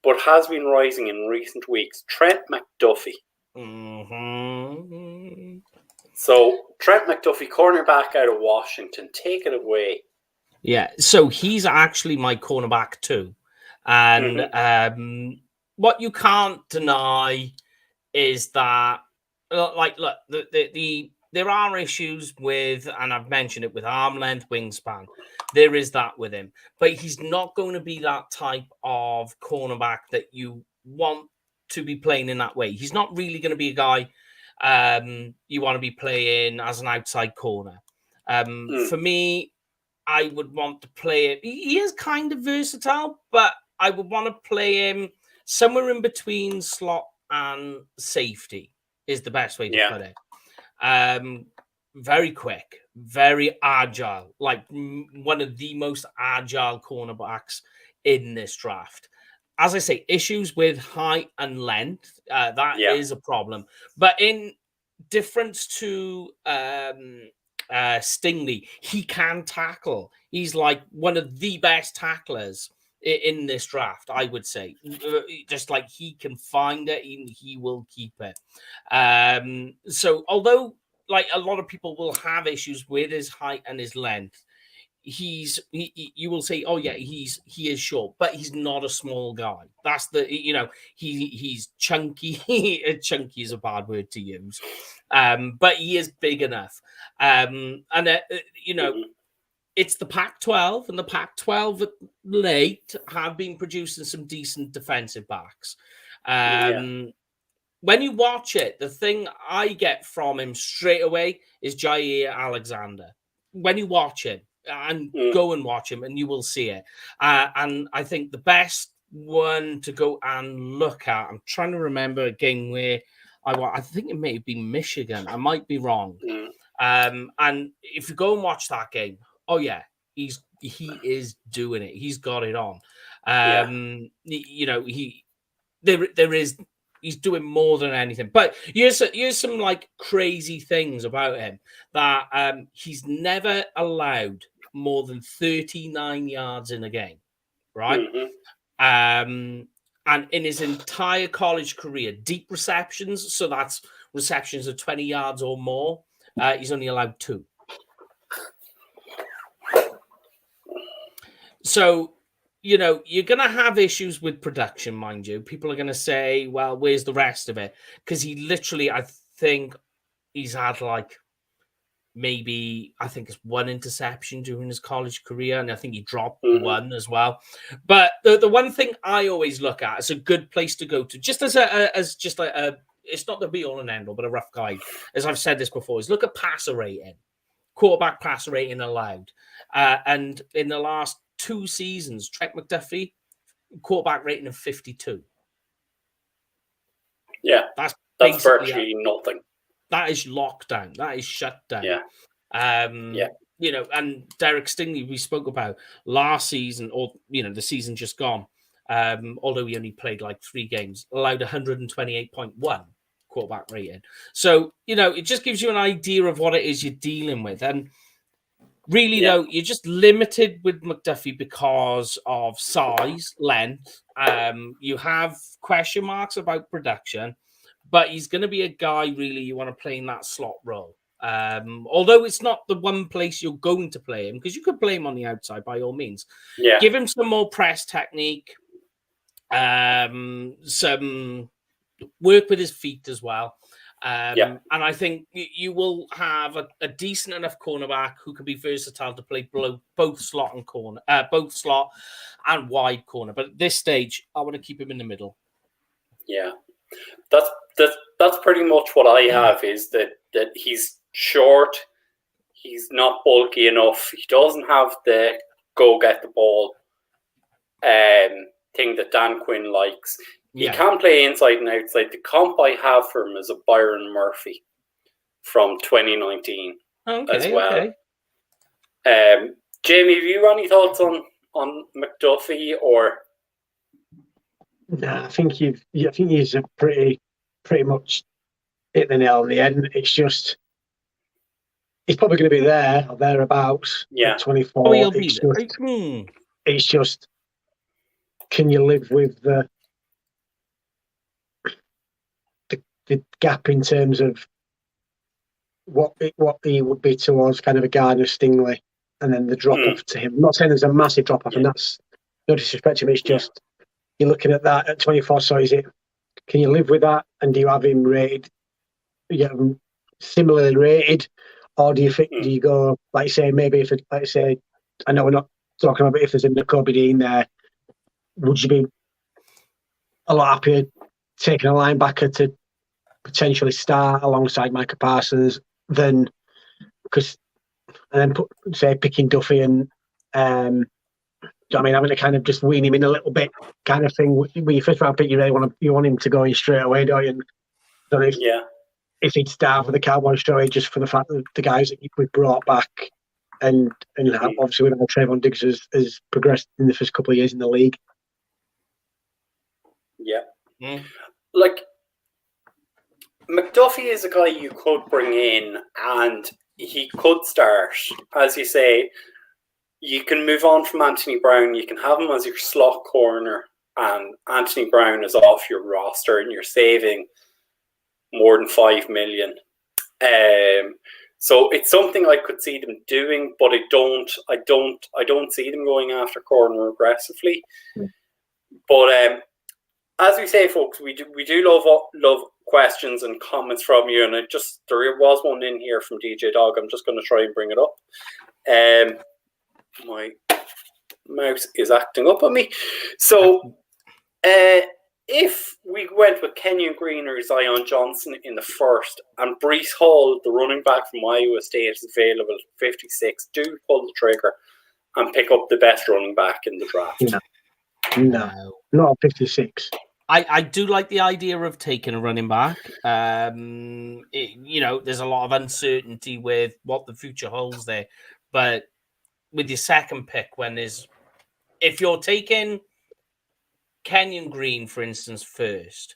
but has been rising in recent weeks. Trent McDuffie. Mm-hmm. So, Trent McDuffie, cornerback out of Washington. Take it away. Yeah, so he's actually my cornerback too. And what you can't deny is that, like, look, there are issues with, and I've mentioned it, with arm length, wingspan. There is that with him, but he's not going to be that type of cornerback that you want to be playing in that way. He's not really going to be a guy you want to be playing as an outside corner. For me, I would want to play it. He is kind of versatile, but I would want to play him somewhere in between slot and safety is the best way to put it. Very quick, very agile, like one of the most agile cornerbacks in this draft. As I say, issues with height and length, that is a problem. But in difference to Stingley, he can tackle. He's like one of the best tacklers in this draft, I would say. Just like he can find it, he will keep it. So although like a lot of people will have issues with his height and his length, you will say, oh yeah, he is short, but he's not a small guy. That's he's chunky. Chunky is a bad word to use, but he is big enough. It's the Pac-12, and the Pac-12 late have been producing some decent defensive backs. When you watch it, the thing I get from him straight away is Jair Alexander. When you watch him, and go and watch him, and you will see it. And I think the best one to go and look at, I'm trying to remember a game where I think it may have been Michigan. I might be wrong. And if you go and watch that game, oh yeah, he is doing it. He's got it on. He's doing more than anything. But here's some like crazy things about him that he's never allowed more than 39 yards in a game, right? And in his entire college career, deep receptions, so that's receptions of 20 yards or more, he's only allowed 2. So, you're going to have issues with production, mind you. People are going to say, well, where's the rest of it? Because he literally, I think he's had like I think it's 1 interception during his college career. And I think he dropped 1 as well. But the one thing I always look at as a good place to go to, just as it's not the be all and end all, but a rough guide, as I've said this before, is look at passer rating, quarterback passer rating allowed. And in the last 2 seasons, Trent McDuffie, quarterback rating of 52. Yeah, that's virtually nothing. That is lockdown. That is shut down. Yeah. And Derek Stingley, we spoke about last season, or the season just gone. Although he only played like 3 games, allowed 128.1 quarterback rating. So it just gives you an idea of what it is you're dealing with. And really, though, you're just limited with McDuffie because of size, length. You have question marks about production, but he's going to be a guy, really, you want to play in that slot role. Although it's not the one place you're going to play him, because you could play him on the outside by all means. Yeah. Give him some more press technique, some work with his feet as well. And I think you will have a decent enough cornerback who can be versatile to play both slot and corner, both slot and wide corner. But at this stage, I want to keep him in the middle. Yeah, that's pretty much what I have. Is that he's short, he's not bulky enough, he doesn't have the go get the ball thing that Dan Quinn likes. He Yeah. can play inside and outside. The comp I have for him is a Byron Murphy from 2019 as well. Jamie, have you any thoughts on McDuffie or? Nah, I think he's a pretty much hit the nail on the head. It's just he's probably going to be there or thereabouts. Yeah, 24. Oh, he'll be there. It's just, can you live with the gap in terms of what he would be towards kind of a Gardner Stingley, and then the drop off to him. I'm not saying there's a massive drop off, and that's no disrespect to him. It's just you're looking at that at 24. So can you live with that? And do you have him rated? You have him similarly rated, or do you think do you go like say maybe if I know we're not talking about if there's a Nakobe Dean there, would you be a lot happier taking a linebacker to potentially start alongside Micah Parsons than picking Duffy and having to kind of just wean him in a little bit kind of thing. With your first round pick, you really want him to go in straight away, don't you? And don't know if he'd start for the Cowboys straight away just for the fact that the guys that we brought back and obviously with how Trayvon Diggs has progressed in the first couple of years in the league. Yeah. Like McDuffie is a guy you could bring in and he could start. As you say, you can move on from Anthony Brown. You can have him as your slot corner and Anthony Brown is off your roster and you're saving more than $5 million. So it's something I could see them doing, but I don't see them going after corner aggressively. But as we say, folks, we do love questions and comments from you, and there was one in here from DJ Dog. I'm just going to try and bring it up. My mouse is acting up on me. So, if we went with Kenyon Green or Zion Johnson in the first, and Breece Hall, the running back from Iowa State, is available at 56, do pull the trigger and pick up the best running back in the draft. No, not 56. I do like the idea of taking a running back. There's a lot of uncertainty with what the future holds there. But with your second pick, if you're taking Kenyon Green, for instance, first,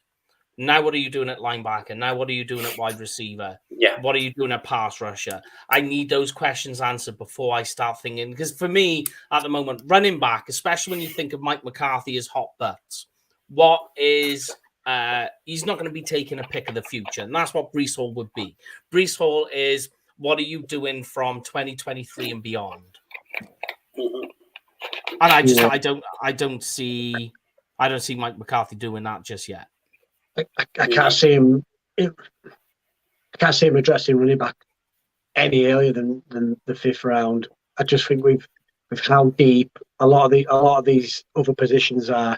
now what are you doing at linebacker? Now what are you doing at wide receiver? Yeah. What are you doing at pass rusher? I need those questions answered before I start thinking. Because for me, at the moment, running back, especially when you think of Mike McCarthy as hot butts, what is he's not going to be taking a pick of the future, and that's what Breece Hall would be. Breece Hall is what are you doing from 2023 and beyond? And I don't see Mike McCarthy doing that just yet. I can't see him. I can't see him addressing running back any earlier than the fifth round. I just think with how deep a lot of these other positions are.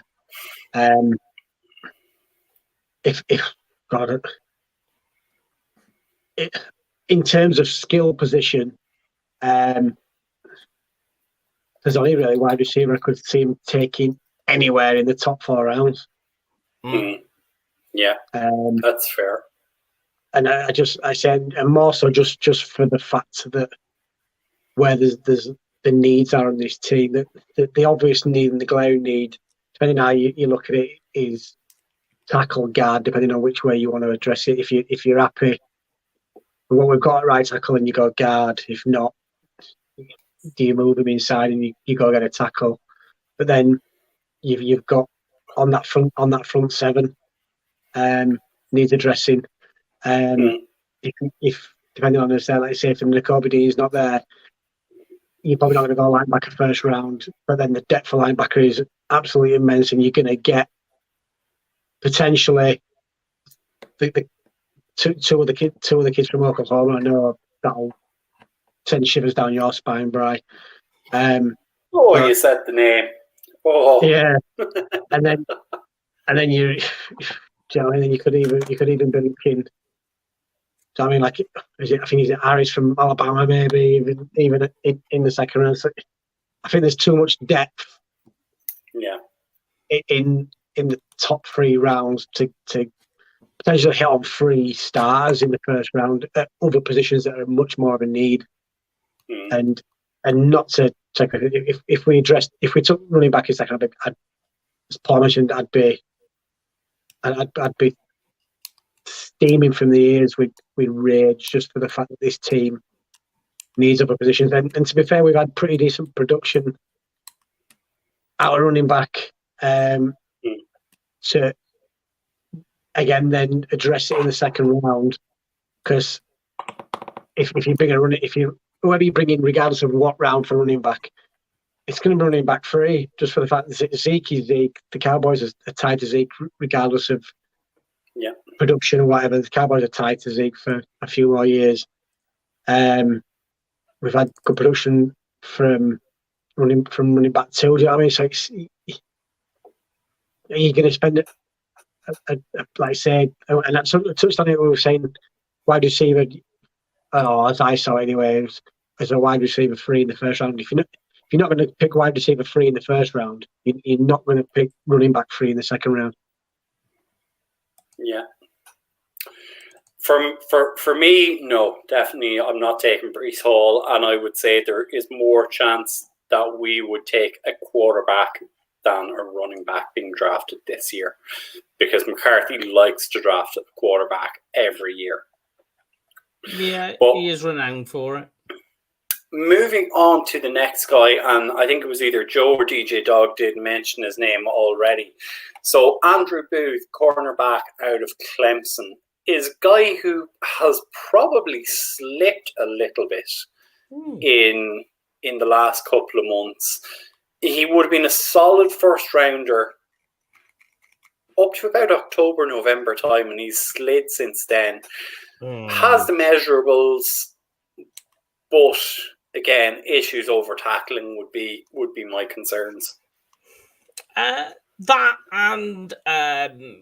In terms of skill position, there's only really wide receiver I could see him taking anywhere in the top 4 rounds. Yeah, that's fair. And I said, and more so just for the fact that where there's the needs are on this team, that the obvious need and the glaring need, depending on how you look at it, is tackle, guard, depending on which way you want to address it. If you're happy with what we've got at right tackle and you go guard, if not, do you move him inside and you go get a tackle? But then you've got on that front seven needs addressing. If depending on the set, like say if the Nakobe Dean is not there, you're probably not going to go linebacker first round. But then the depth for linebacker is absolutely immense, and you're going to get potentially the two of the kids from Oklahoma. I know that'll send shivers down your spine, Bri. You said the name. Oh, yeah, and then you could even be looking. So I mean, like, I think he's Harris from Alabama, maybe even in the second round. So I think there's too much depth Yeah. In the top 3 rounds to potentially hit on 3 stars in the first round at other positions that are much more of a need, and not to take if we took running back in second, as Paul mentioned, I'd be steaming from the ears with rage just for the fact that this team needs other positions. And to be fair, we've had pretty decent production out of running back to again then address it in the second round, because if you bring whoever you bring in, regardless of what round for running back, it's going to be running back 3, just for the fact that Zeke is Zeke. The Cowboys are tied to Zeke regardless of production or whatever. The Cowboys are tied to Zeke for a few more years. We've had good production from running back 2. Do you know what I mean? So are you going to spend like I say, and that's touched on it. We were saying wide receiver. As I saw it anyway, as a wide receiver 3 in the first round. If you're not going to pick wide receiver 3 in the first round, you're not going to pick running back 3 in the second round. Yeah. For me, no, definitely, I'm not taking Breece Hall, and I would say there is more chance that we would take a quarterback than a running back being drafted this year, because McCarthy likes to draft a quarterback every year. Yeah, he is renowned for it. Moving on to the next guy, and I think it was either Joe or DJ Dog did mention his name already. So Andrew Booth, cornerback out of Clemson, is a guy who has probably slipped a little bit in the last couple of months. He would have been a solid first rounder up to about October, November time, and he's slid since then. Has the measurables, but again, issues over tackling would be my concerns. That and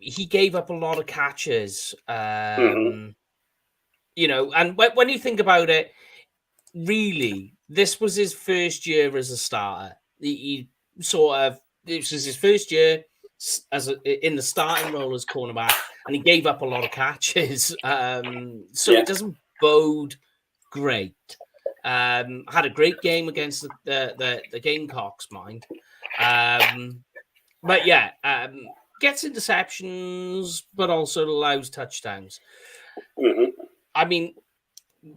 he gave up a lot of catches. You know, and when you think about it, really, this was his first year as a starter. He sort of, this was his first year in the starting role as cornerback, and he gave up a lot of catches. It doesn't bode great. Had a great game against the Gamecocks, mind. But yeah, gets interceptions, but also allows touchdowns. I mean,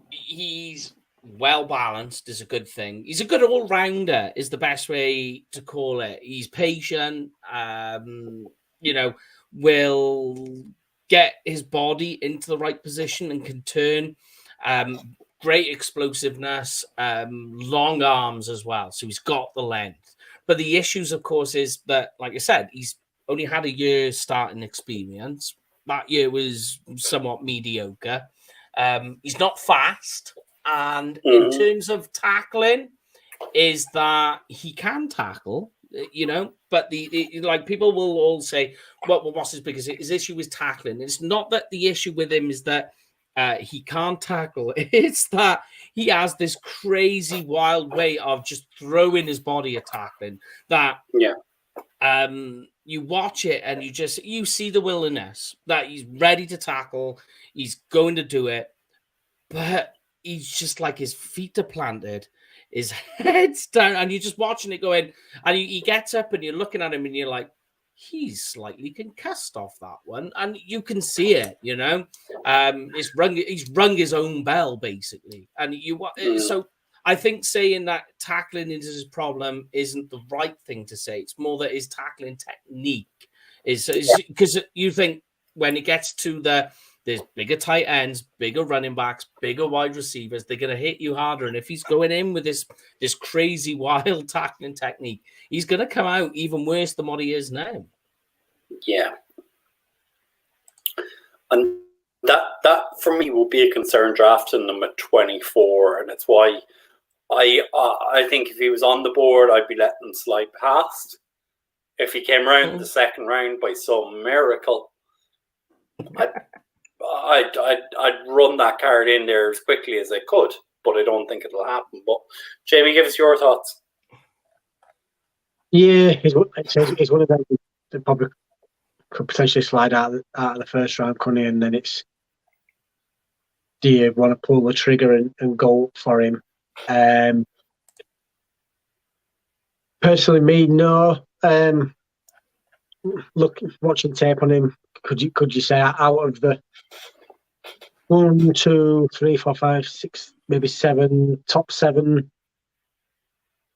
he's well balanced is a good thing. He's a good all rounder is the best way to call it. He's patient. You know, will get his body into the right position and can turn. Great explosiveness, long arms as well. So he's got the length. But the issues, of course, is that, like I said, he's only had a year's starting experience. That year was somewhat mediocre. He's not fast. And in terms of tackling, is that he can tackle, you know, but like people will all say, well, what's his biggest his issue is tackling. It's not that the issue with him is that he can't tackle. It's that he has this crazy wild way of just throwing his body at tackling that you watch it and you see the willingness that he's ready to tackle. He's going to do it, but he's just like his feet are planted, his head's down, and you're just watching it going, and he gets up and you're looking at him and you're like, he's slightly concussed off that one, and you can see it, you know. He's rung his own bell basically, and so I think saying that tackling is his problem isn't the right thing to say. It's more that his tackling technique is because you think when it gets to there's bigger tight ends, bigger running backs, bigger wide receivers, they're going to hit you harder. And if he's going in with this crazy wild tackling technique, he's going to come out even worse than what he is now. Yeah. And that for me will be a concern drafting them at 24. And it's why I think if he was on the board, I'd be letting him slide past. If he came around in the second round by some miracle, I'd run that card in there as quickly as I could, but I don't think it'll happen. But Jamie, give us your thoughts. Yeah, he's one of them that probably could potentially slide out of the first round, couldn't he? And then it's, do you want to pull the trigger and go for him? Personally, me, no. Watching tape on him, could you say out of the 1, 2, 3, 4, 5, 6, maybe 7, top 7,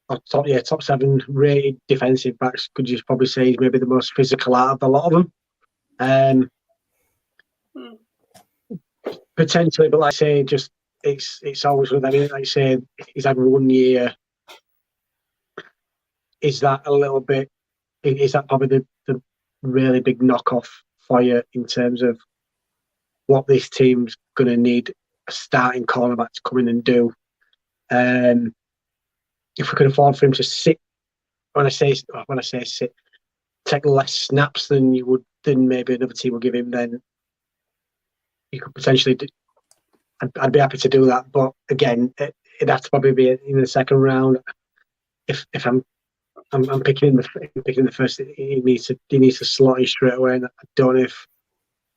or top 7 rated defensive backs? Could you probably say he's maybe the most physical out of a lot of them? Potentially, but like I say, just it's always with them. Like I say, he's had 1 year. Is that a little bit? Is that probably the really big knockoff for you in terms of what this team's going to need a starting cornerback to come in and do? If we could afford for him to sit, when I say sit, take less snaps than maybe another team will give him, then you could potentially. I'd be happy to do that, but again, it'd have to probably be in the second round. If I'm picking in the first, he needs to slot in straight away. And I don't know if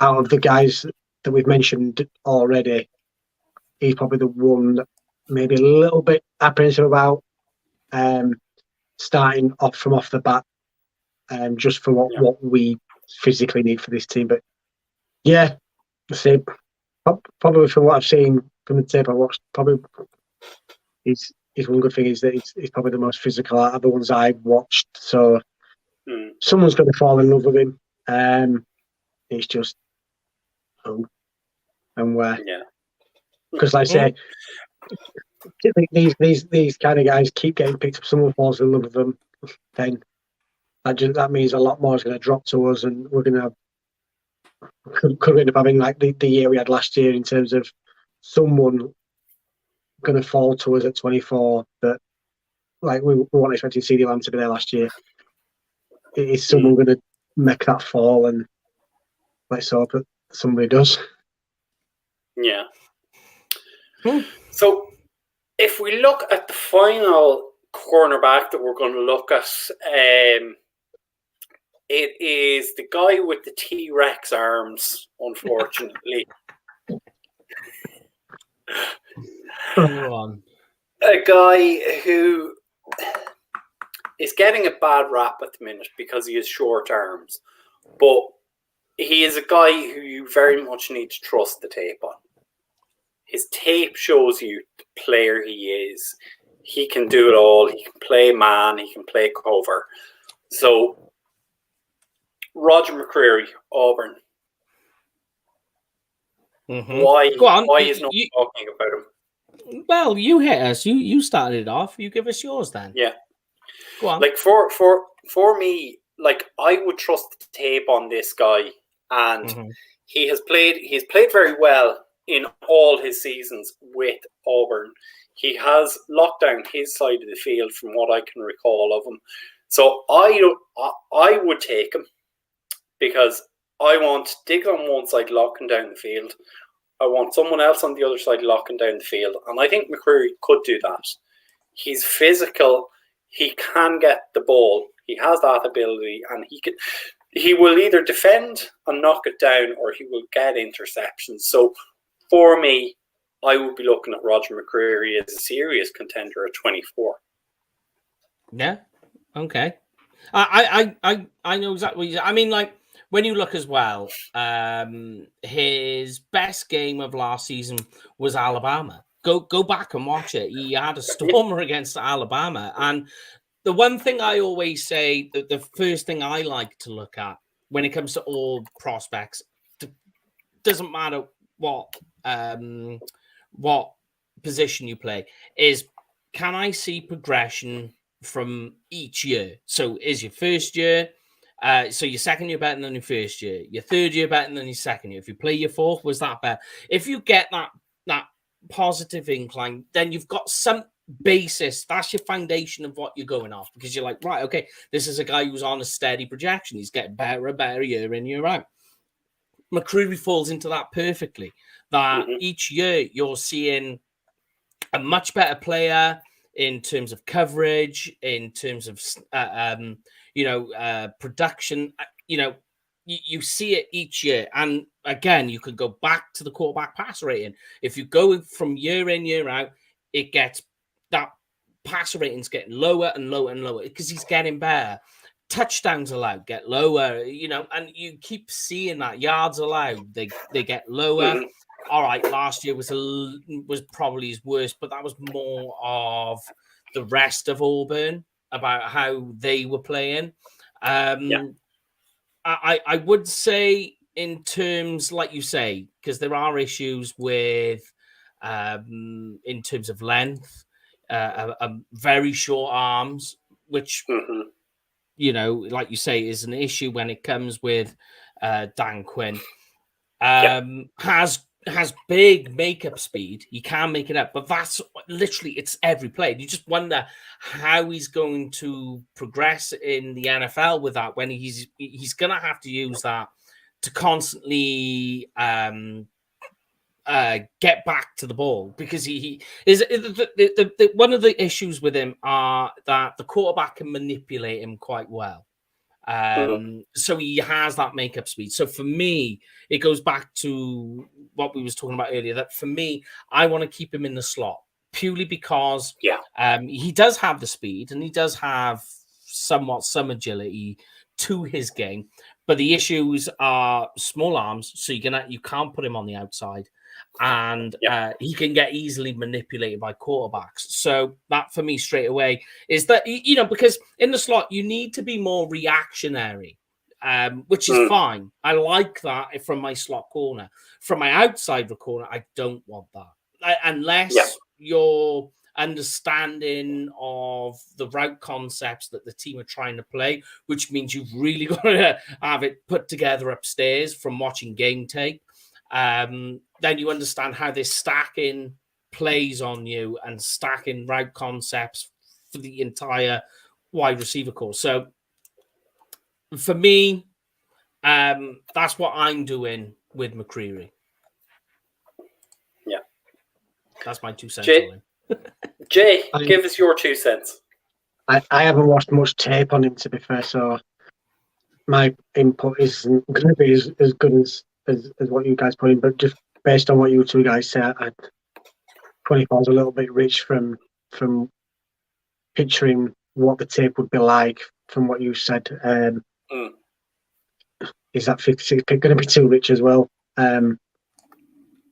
out of the guys that we've mentioned already, he's probably the one that maybe a little bit apprehensive about starting off the bat, just for what we physically need for this team. But yeah, I say probably from what I've seen from the tape I watched, probably he's one good thing is that he's probably the most physical out of the ones I've watched. So someone's going to fall in love with him. It's just who and where. Yeah. Because like I say, these kind of guys keep getting picked up. Someone falls in love with them, then that means a lot more is going to drop to us, and we're going to have could end up having like the year we had last year in terms of someone going to fall to us at 24 that like we weren't expecting CeeDee Lamb to be there last year. Is someone going to make that fall, and let's hope that somebody does. Yeah. So if we look at the final cornerback that we're going to look at, it is the guy with the T-Rex arms, unfortunately. A guy who is getting a bad rap at the minute because he has short arms. But he is a guy who you very much need to trust the tape on. His tape shows you the player he is. He can do it all. He can play man. He can play cover. So, Roger McCreary, Auburn. Why is no one talking about him? Well, you hit us. You started it off. You give us yours then. Yeah. Go on. Like for me, like I would trust the tape on this guy, and he's played very well in all his seasons with Auburn. He has locked down his side of the field from what I can recall of him. So I would take him because I want Diggs on one side locking down the field. I want someone else on the other side locking down the field. And I think McCreary could do that. He's physical. He can get the ball. He has that ability, and he will either defend and knock it down, or he will get interceptions. So for me, I would be looking at Roger McCreary as a serious contender at 24. Yeah. Okay. I know exactly. I mean, like when you look as well, his best game of last season was Alabama. Go back and watch it. He had a stormer against Alabama. And the one thing I always say, that the first thing I like to look at when it comes to all prospects, doesn't matter what position you play, is can I see progression from each year? So is your first year, so your second year better than your first year, your third year better than your second year. If you play your fourth, was that better? If you get that positive incline, then you've got some basis. That's your foundation of what you're going off, because you're like, right, okay, this is a guy who's on a steady projection. He's getting better and better year in, year out. McCreary falls into that perfectly. That each year you're seeing a much better player. in terms of coverage, in terms of production. You see it each year, and again, you could go back to the quarterback pass rating. If you go from year in, year out, it gets that passer rating's getting lower and lower and lower because he's getting better. Touchdowns allowed get lower, and you keep seeing that yards allowed they get lower. Mm-hmm. All right, last year was probably his worst, but that was more of the rest of Auburn about how they were playing. I would say in terms, like you say, because there are issues with in terms of length, very short arms, which like you say, is an issue when it comes with Dan Quinn. Has big makeup speed. He can make it up, but that's literally it's every play. You just wonder how he's going to progress in the NFL with that when he's going to have to use that to constantly get back to the ball, because he is one of the issues with him are that the quarterback can manipulate him quite well. So he has that makeup speed. So for me, it goes back to what we was talking about earlier, that for me, I want to keep him in the slot purely because he does have the speed and he does have some agility to his game, but the issues are small arms, so you can't put him on the outside, and he can get easily manipulated by quarterbacks. So that for me straight away is that, because in the slot you need to be more reactionary, which is fine. I like that from my slot corner. From my outside the corner, I don't want that unless you're understanding of the route concepts that the team are trying to play, which means you've really got to have it put together upstairs from watching game tape. Then you understand how they're stacking plays on you and stacking route concepts for the entire wide receiver core. So for me, that's what I'm doing with McCreary. Yeah. That's my 2 cents on him. Jay, give us your 2 cents. I haven't watched much tape on him, to be fair, so my input isn't going to be as good as what you guys put in, but just based on what you two guys said, 24 is a little bit rich from picturing what the tape would be like from what you said. Is that 56 going to be too rich as well? The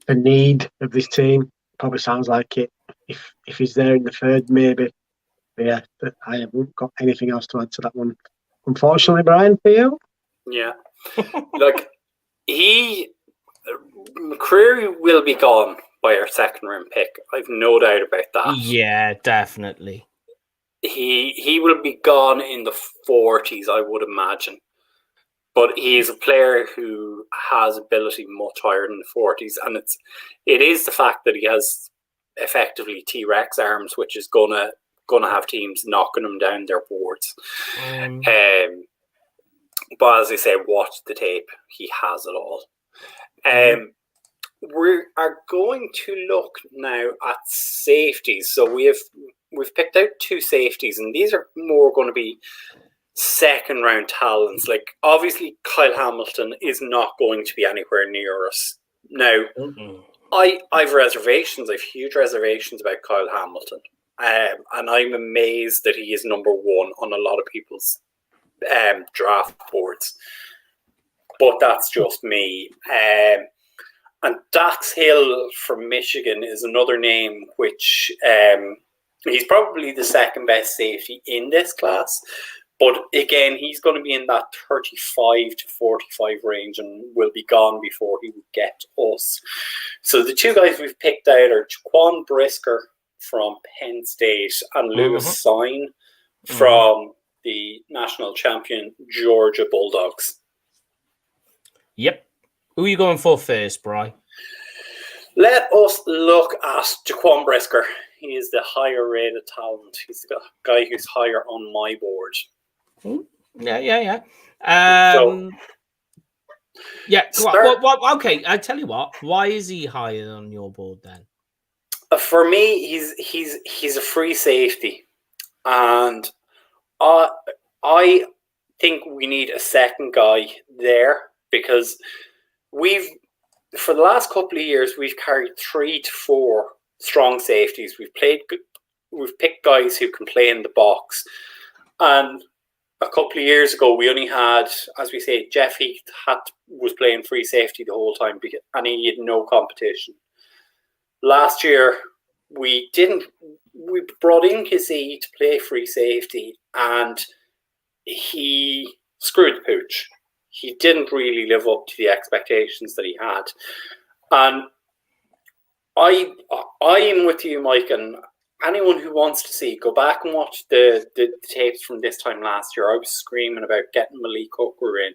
need of this team probably sounds like it. If he's there in the third, maybe. But yeah, but I haven't got anything else to add to that one. Unfortunately, Brian, for you? Yeah. Look, McCreary will be gone by our second round pick. I've no doubt about that. Yeah, definitely. He will be gone in the 40s, I would imagine. But he is a player who has ability much higher than the 40s, and it is the fact that he has effectively T-Rex arms, which is gonna have teams knocking him down their boards. But as I say, watch the tape; he has it all. We are going to look now at safeties. So we've picked out 2 safeties, and these are more going to be second round talents. Like, obviously Kyle Hamilton is not going to be anywhere near us now. I've reservations. I've huge reservations about Kyle Hamilton, and I'm amazed that he is number 1 on a lot of people's draft boards, but that's just me. And Dax Hill from Michigan is another name which he's probably the second best safety in this class. But again, he's going to be in that 35 to 45 range and will be gone before he would get us. So the 2 guys we've picked out are Jaquan Brisker from Penn State and Lewis Sine from the national champion Georgia Bulldogs. Yep. Who are you going for first, Bri? Let us look at Jaquan Brisker. He is the higher rated talent. He's the guy who's higher on my board. Yeah. Okay, I tell you what. Why is he higher on your board then? For me, he's a free safety, and I think we need a second guy there because for the last couple of years we've carried 3 to 4 strong safeties. We've picked guys who can play in the box, and a couple of years ago we only had, as we say, Jeff Heath was playing free safety the whole time, and he had no competition. Last year we brought in Kazee to play free safety, and he screwed the pooch. He didn't really live up to the expectations that he had. And I am with you, Mike, and anyone who wants to see, go back and watch the tapes from this time last year. I was screaming about getting Malik Hooker in.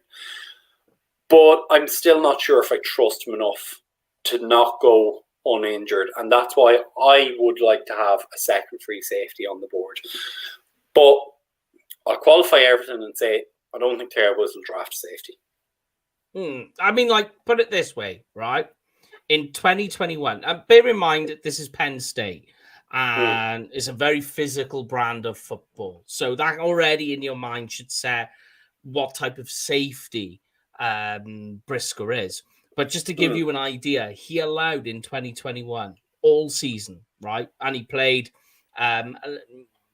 But I'm still not sure if I trust him enough to not go uninjured. And that's why I would like to have a second free safety on the board. But I'll qualify everything and say I don't think Cowboys will draft safety. I mean, like, put it this way, right? In 2021, bear in mind that this is Penn State, and it's a very physical brand of football. So that already in your mind should set what type of safety Brisker is. But just to give you an idea, he allowed in 2021 all season, right? And he played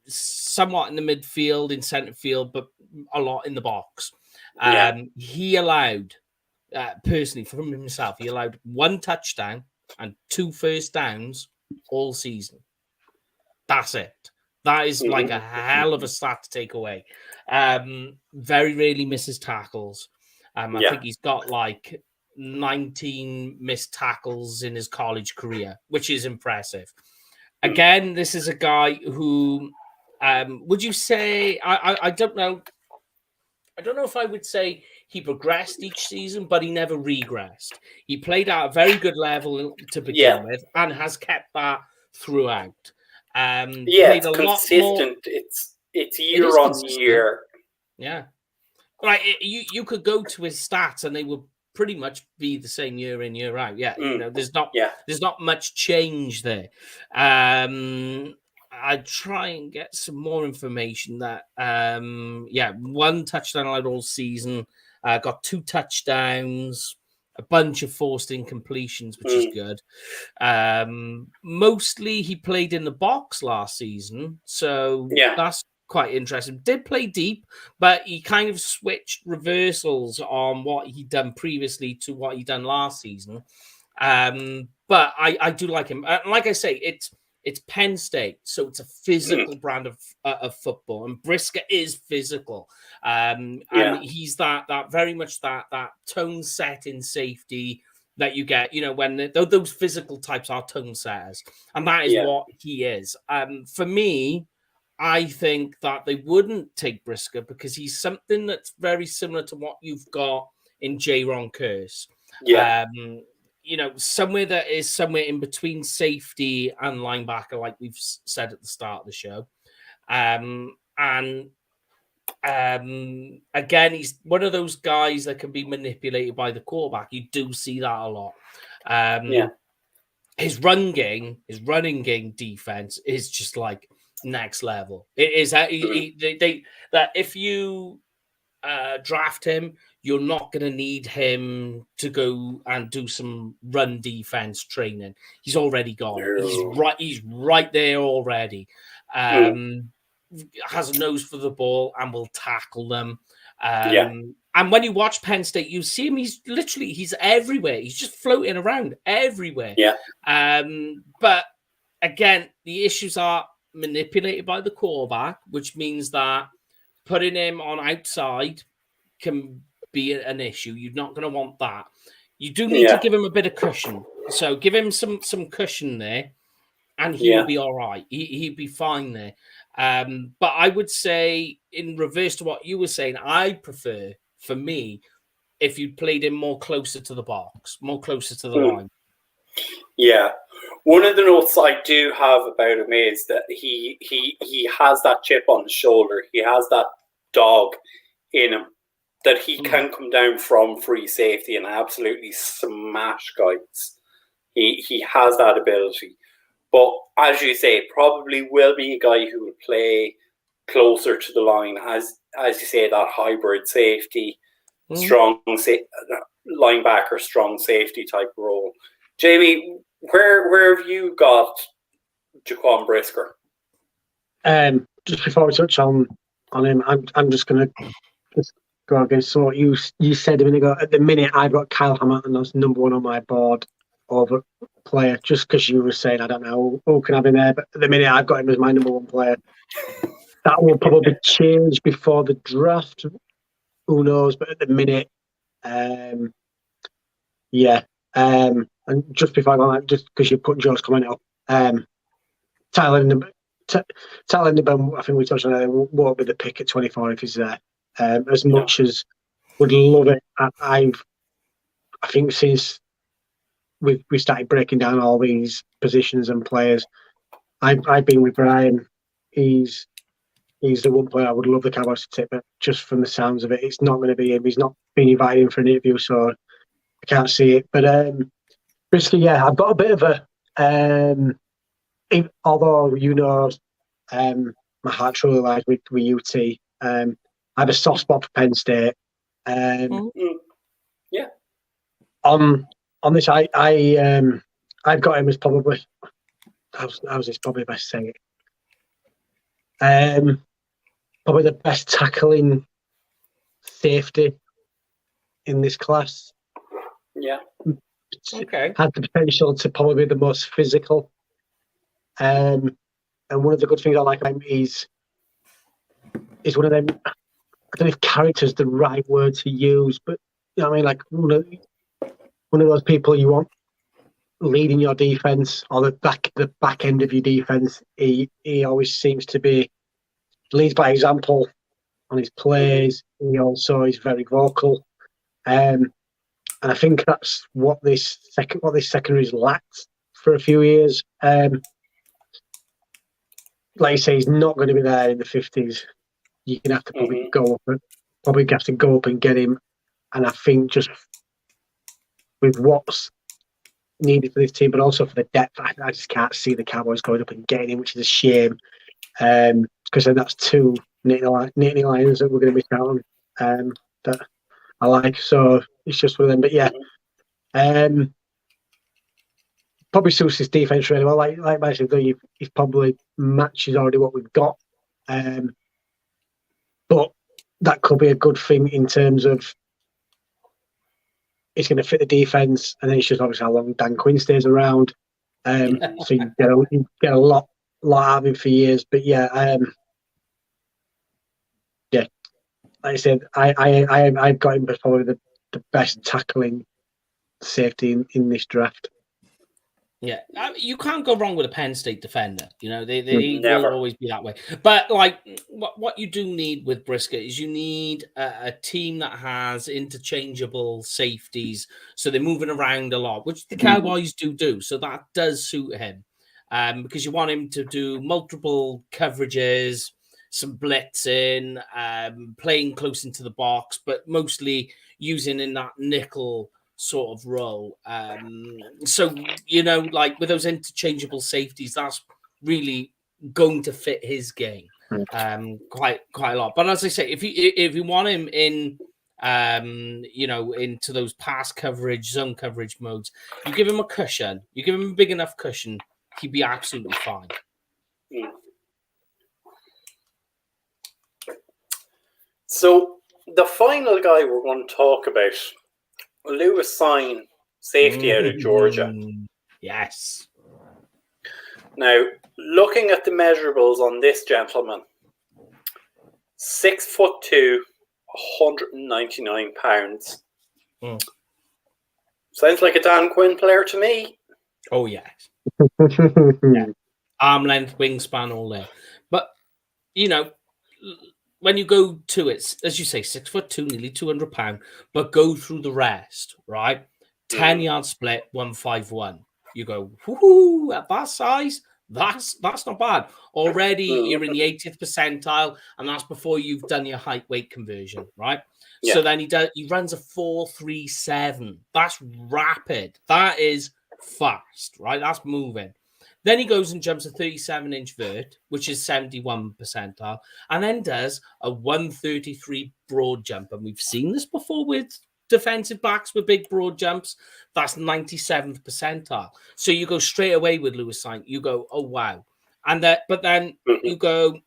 somewhat in the midfield, in centre field, but a lot in the box. He allowed, personally, from himself, he allowed 1 touchdown and 2 first downs all season. That's it. That is like a hell of a stat to take away. Very rarely misses tackles. I think he's got like 19 missed tackles in his college career, which is impressive. Again, this is a guy who, would you say, I don't know. I don't know if I would say he progressed each season, but he never regressed. He played at a very good level to begin with and has kept that throughout. It's consistent. It's year on year. Yeah. Right. You could go to his stats and they would pretty much be the same year in, year out. Yeah. You know, there's not much change there. I'd try and get some more information that 1 touchdown allowed all season, got 2 touchdowns, a bunch of forced incompletions, which is good. Mostly he played in the box last season, so that's quite interesting. Did play deep, but he kind of switched reversals on what he'd done previously to what he'd done last season. But I do like him. Like I say, it's Penn State, so it's a physical brand of football, and Brisker is physical. And he's that very much that tone set in safety that you get, you know, when those physical types are tone setters, and that is what he is. For me, I think that they wouldn't take Brisker because he's something that's very similar to what you've got in J-Ron Curse. You know, somewhere that is somewhere in between safety and linebacker, like we've said at the start of the show. Again, he's one of those guys that can be manipulated by the quarterback. You do see that a lot. His running game defense is just like next level. It is that if you draft him, you're not going to need him to go and do some run defense training. He's already got it. He's right there already. Has a nose for the ball and will tackle them. And when you watch Penn State, you see him. He's everywhere. He's just floating around everywhere. But again, the issues are manipulated by the quarterback, which means that putting him on outside can be an issue. You're not going to want that. You do need to give him a bit of cushion. So give him some cushion there, and he'll be all right. He'd be fine there. But I would say, in reverse to what you were saying, I prefer, for me, if you played him more closer to the box, more closer to the line. Yeah. One of the notes I do have about him is that he has that chip on his shoulder. He has that dog in him, that he can come down from free safety and absolutely smash guys. He has that ability. But as you say, probably will be a guy who will play closer to the line, as you say, that hybrid safety, strong linebacker, strong safety type role. Jamie, where have you got Jaquan Brisker? Just before we touch on him, I'm just going to just go against what you said a minute ago. At the minute, I've got Kyle Hamilton as number one on my board over player, just because you were saying I don't know who can have him there, but at the minute I've got him as my number one player. That will probably change before the draft. Who knows? But at the minute, yeah. And just before I go on, just because you put Joe's comment up, Tyler Nibbon, I think we touched on it, won't be the pick at 24 if he's there. As much as would love it, I think since we started breaking down all these positions and players, I've been with Brian. He's the one player I would love the Cowboys to take, but just from the sounds of it, it's not going to be him. He's not been invited in for an interview, so I can't see it. But basically, yeah, I've got a bit of a. Although my heart truly lies with UT. I have a soft spot for Penn State. Yeah. On this, I've got him as probably. How's this probably best saying it? Probably the best tackling safety in this class. Yeah. Okay. Had the potential to probably be the most physical. And one of the good things I like about him is one of them. I don't know if character is the right word to use, but you know what I mean, like one of those people you want leading your defense or the back end of your defense. He always seems to be leads by example on his plays. He also is very vocal, and I think that's what this secondary's lacked for a few years. Like you say, he's not going to be there in the 50s. You're going to have to probably go up and get him. And I think just with what's needed for this team, but also for the depth, I just can't see the Cowboys going up and getting him, which is a shame. Because then that's two Nittany Lions that we're going to miss out on that I like. So it's just one of them. But yeah, probably suits his defense really well. Like I said, he probably matches already what we've got. But that could be a good thing in terms of it's going to fit the defense, and then it's just obviously how long Dan Quinn stays around. So you get a lot out of him for years. But yeah, yeah. Like I said, I've got him as probably the best tackling safety in this draft. Yeah, you can't go wrong with a Penn State defender. You know, they Never. will always be that way. But like, what you do need with Brisker is you need a team that has interchangeable safeties, so they're moving around a lot, which the Cowboys do. So that does suit him, because you want him to do multiple coverages, some blitzing, playing close into the box, but mostly using in that nickel sort of role. So, you know, like with those interchangeable safeties, that's really going to fit his game quite a lot. But as I say, if you want him in you know, into those pass coverage, zone coverage modes, you give him a cushion, you give him a big enough cushion, he'd be absolutely fine. So the final guy we're going to talk about, Lewis Sign, safety out of Georgia. Yes. Now, looking at the measurables on this gentleman, 6'2", 199 pounds. Sounds like a Dan Quinn player to me. Oh, yes. Yeah. Arm length, wingspan, all there. But, you know, when you go to it, as you say, 6'2", nearly 200 pounds, but go through the rest, right? 10-yard split, 151. You go, whoo, at that size, that's not bad. Already you're in the 80th percentile, and that's before you've done your height weight conversion, right? Yeah. So then he runs a 4.37. That's rapid. That is fast, right? That's moving. Then he goes and jumps a 37-inch vert, which is 71 percentile, and then does a 133 broad jump. And we've seen this before with defensive backs with big broad jumps. That's 97th percentile. So you go straight away with Lewis Saint. You go, oh wow, but then you go,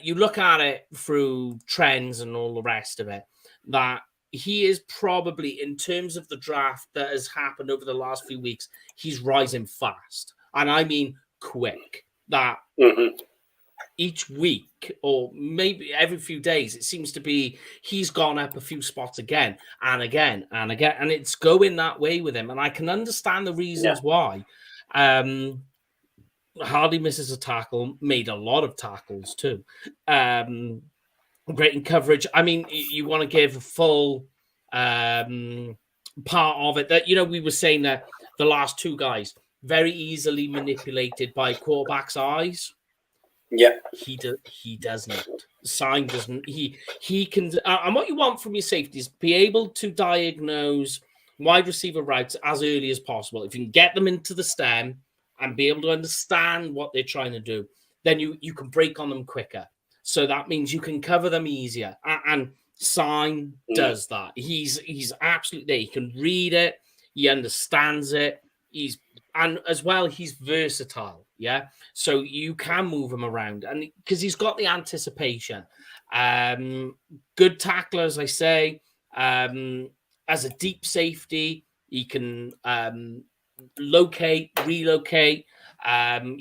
you look at it through trends and all the rest of it. That he is probably, in terms of the draft that has happened over the last few weeks, he's rising fast. And I mean quick. That each week or maybe every few days, it seems to be he's gone up a few spots again and again and again. And it's going that way with him. And I can understand the reasons why. Hardly misses a tackle, made a lot of tackles too. Great in coverage. I mean, you want to give a full part of it that, we were saying that the last two guys very easily manipulated by quarterback's eyes. Yeah, he doesn't. Sign doesn't. He can. And what you want from your safety is be able to diagnose wide receiver routes as early as possible. If you can get them into the stem and be able to understand what they're trying to do, then you can break on them quicker. So that means you can cover them easier. And Sign does that. He's absolutely there. He can read it. He understands it. And as well, he's versatile. Yeah. So you can move him around, and because he's got the anticipation. Good tackler, as I say. As a deep safety, he can relocate. He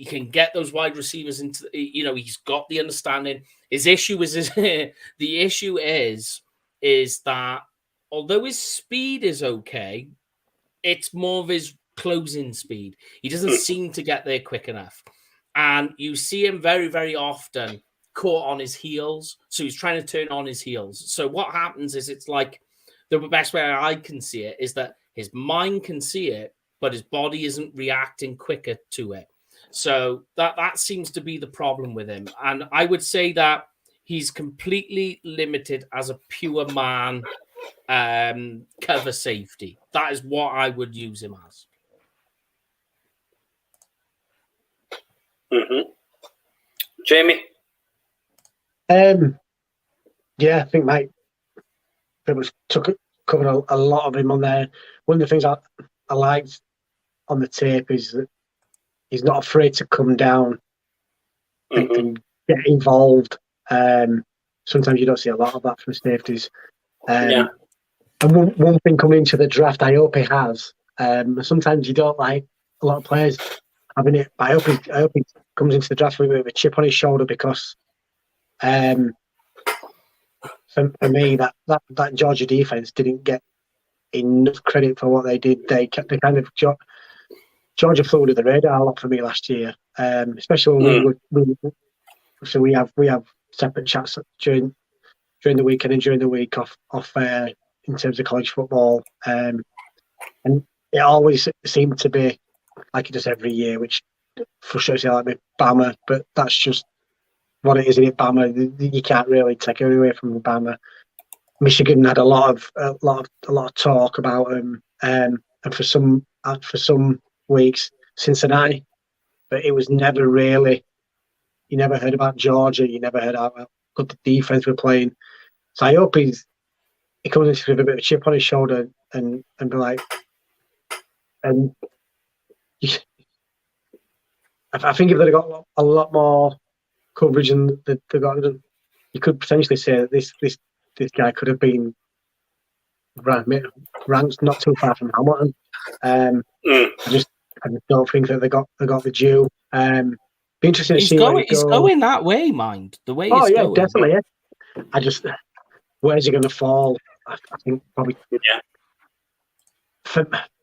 can get those wide receivers into. He's got the understanding. His issue is the issue is that although his speed is okay, it's more of his closing speed. He doesn't seem to get there quick enough. And you see him very, very often caught on his heels. So he's trying to turn on his heels. So what happens is it's like the best way I can see it is that his mind can see it, but his body isn't reacting quicker to it. So that seems to be the problem with him. And I would say that he's completely limited as a pure man cover safety. That is what I would use him as. Jamie? Yeah, I think Mike pretty much covered a lot of him on there. One of the things I liked on the tape is that he's not afraid to come down and get involved. Sometimes you don't see a lot of that from safeties. And one thing coming into the draft, I hope he has. Sometimes you don't like a lot of players having it, but I hope he comes into the draft with a bit of a chip on his shoulder, because for me, that Georgia defense didn't get enough credit for what they did. They kind of Georgia flew under the radar a lot for me last year, especially when we have separate chats during the weekend and during the week off in terms of college football, and it always seemed to be like it does every year, which frustrates me like me, Bama, but that's just what it is, isn't it? Bama, you can't really take it away from Bama. Michigan had a lot of talk about them, and for some weeks Cincinnati, but it was never really. You never heard about Georgia. You never heard about how good the defense were playing. So I hope he comes into with a bit of a chip on his shoulder and be like, and I think if they'd got a lot more coverage and they got, you could potentially say that this guy could have been ranked not too far from Hamilton. I just don't think that they got the due. Be interesting to see where he goes. He's going that way, mind the way. Oh he's yeah, going. definitely. Yeah. I just, where's he going to fall? I think probably. Yeah.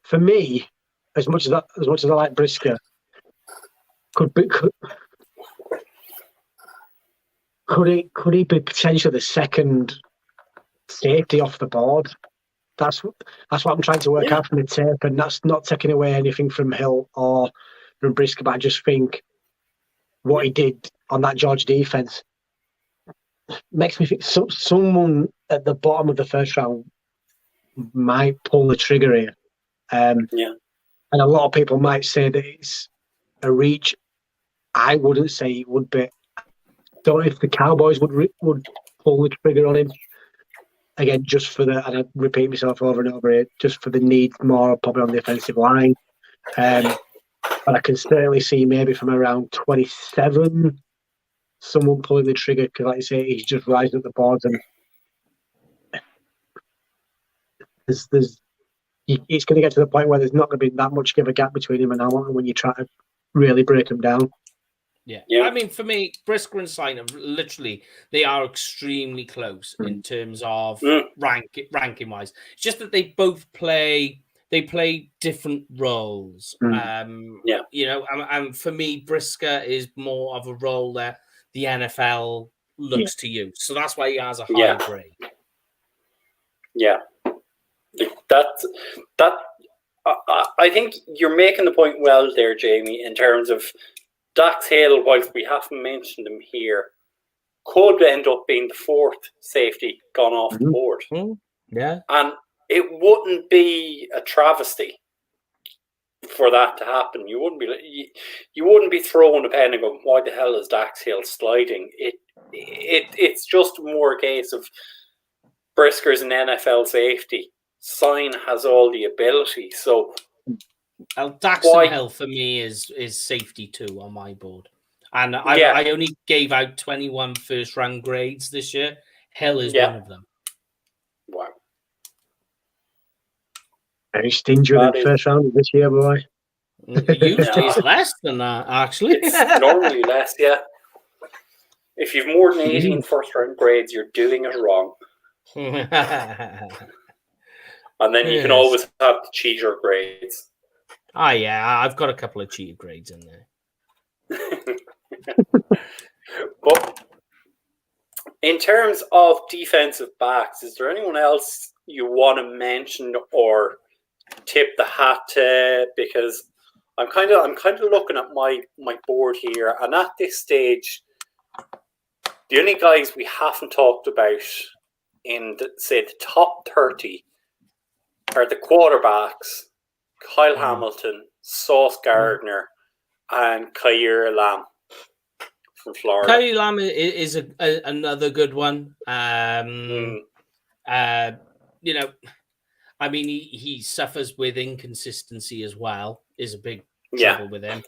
For me, as much as I like Brisker, could he be potentially the second safety off the board? That's what I'm trying to work out from the tape, and that's not taking away anything from Hill or from Brisker, but I just think what he did on that Georgia defense makes me think someone at the bottom of the first round might pull the trigger here. And a lot of people might say that a reach. I wouldn't say it would be. Don't know if the Cowboys would pull the trigger on him again, just for the. And I repeat myself over and over here, just for the need more probably on the offensive line. But I can certainly see maybe from around 27, someone pulling the trigger because, like you say, he's just rising up the boards, and it's going to get to the point where there's not going to be that much of a gap between him and Allen when you try to really break him down. Yeah. I mean, for me, Brisker and Siner, literally, they are extremely close in terms of ranking wise. It's just that they both play different roles. You know, and for me, Brisker is more of a role that the NFL looks to use. So that's why he has a higher grade. Yeah. I think you're making the point well there, Jamie, in terms of Dax Hill, whilst we haven't mentioned him here, could end up being the fourth safety gone off the board. Yeah. And it wouldn't be a travesty for that to happen. You wouldn't be throwing a pen and going, why the hell is Dax Hill sliding? It's just more a case of Brisker's an NFL safety. Sign has all the ability, so Daxton Hill for me is safety 2 on my board, and I only gave out 21 first round grades this year. Hill is one of them. Wow, very stingy in the first round of this year, boy. Usually it's less than that, actually. It's normally less, yeah. If you've more than 18 first round grades, you're doing it wrong. And then you can always have the cheater grades. Oh, yeah, I've got a couple of cheater grades in there. But in terms of defensive backs, is there anyone else you want to mention or tip the hat to? Because I'm kind of looking at my board here, and at this stage, the only guys we haven't talked about in the top 30 are the quarterbacks, Kyle Hamilton, Sauce Gardner, and Kaiir Lamb from Florida. Kaiir Lamb is another good one. You know, I mean, he suffers with inconsistency as well, is a big trouble with him.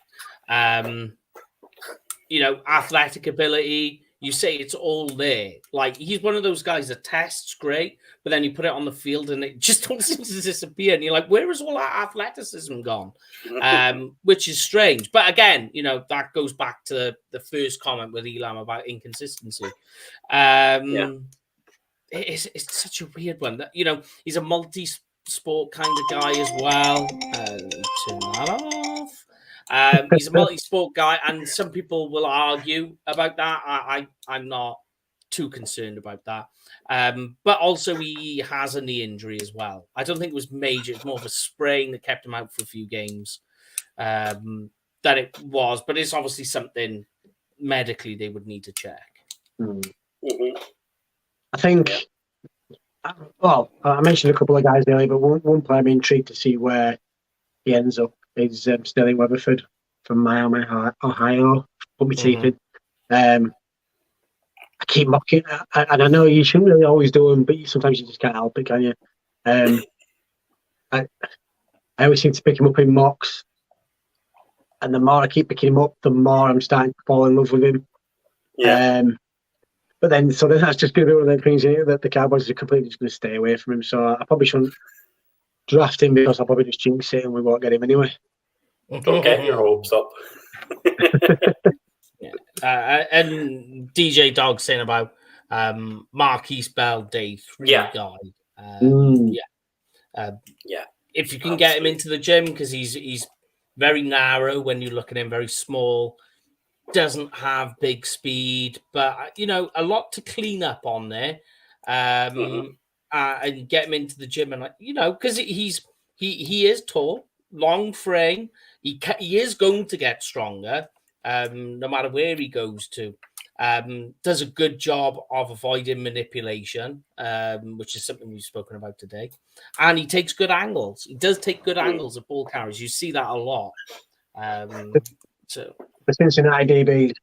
You know, athletic ability, you say it's all there. Like, he's one of those guys that tests great, but then you put it on the field and it just don't seem to disappear. And you're like, where has all that athleticism gone? Which is strange. But again, you know, that goes back to the first comment with Elam about inconsistency. It's such a weird one. That, you know, he's a multi-sport kind of guy as well. Turn that off. He's a multi-sport guy, and some people will argue about that. I'm not too concerned about that. But also he has a knee injury as well. I don't think it was major. It's more of a sprain that kept him out for a few games than it was. But it's obviously something medically they would need to check. I think, well, I mentioned a couple of guys earlier, but one player I'm intrigued to see where he ends up is Sterling Weatherford from Miami, Ohio. Put my teeth in. I keep mocking, and I know you shouldn't really always do them, but sometimes you just can't help it, can you? I always seem to pick him up in mocks, and the more I keep picking him up, the more I'm starting to fall in love with him. But then, so that's just going to be one of the things that the Cowboys are completely just going to stay away from him. So I probably shouldn't draft him because I'll probably just jinx it and we won't get him anyway. Don't get your hopes up. And DJ Dog saying about Marquise Bell, day 3 guy. If you can get him into the gym, because he's very narrow when you look at him, very small, doesn't have big speed, but you know, a lot to clean up on there. And get him into the gym, and you know, because he is tall, long frame. He is going to get stronger, no matter where he goes to. Does a good job of avoiding manipulation, which is something we've spoken about today. And he takes good angles. He does take good angles at ball carries. You see that a lot. So the Cincinnati DBs,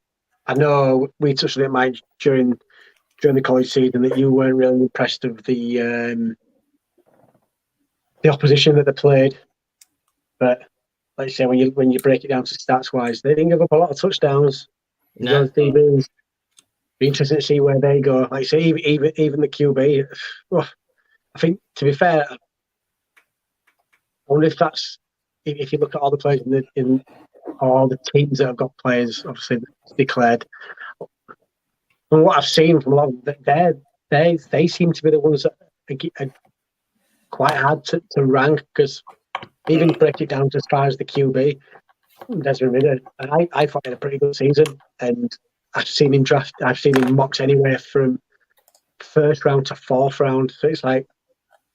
I know we touched on it, Mike, during the college season, that you weren't really impressed of the opposition that they played. But like I say, when you break it down to stats wise, they didn't give up a lot of touchdowns. Those DBs. Be interesting to see where they go. Like I say, even the QB. Well, I think, to be fair, I wonder if that's if you look at all the players in all the teams that have got players obviously declared. From what I've seen from a lot of them, they seem to be the ones that are quite hard to rank, because even break it down to as far as the QB, Desmond Ridder, I thought he had a pretty good season, and I've seen him mocks anywhere from first round to fourth round. So it's like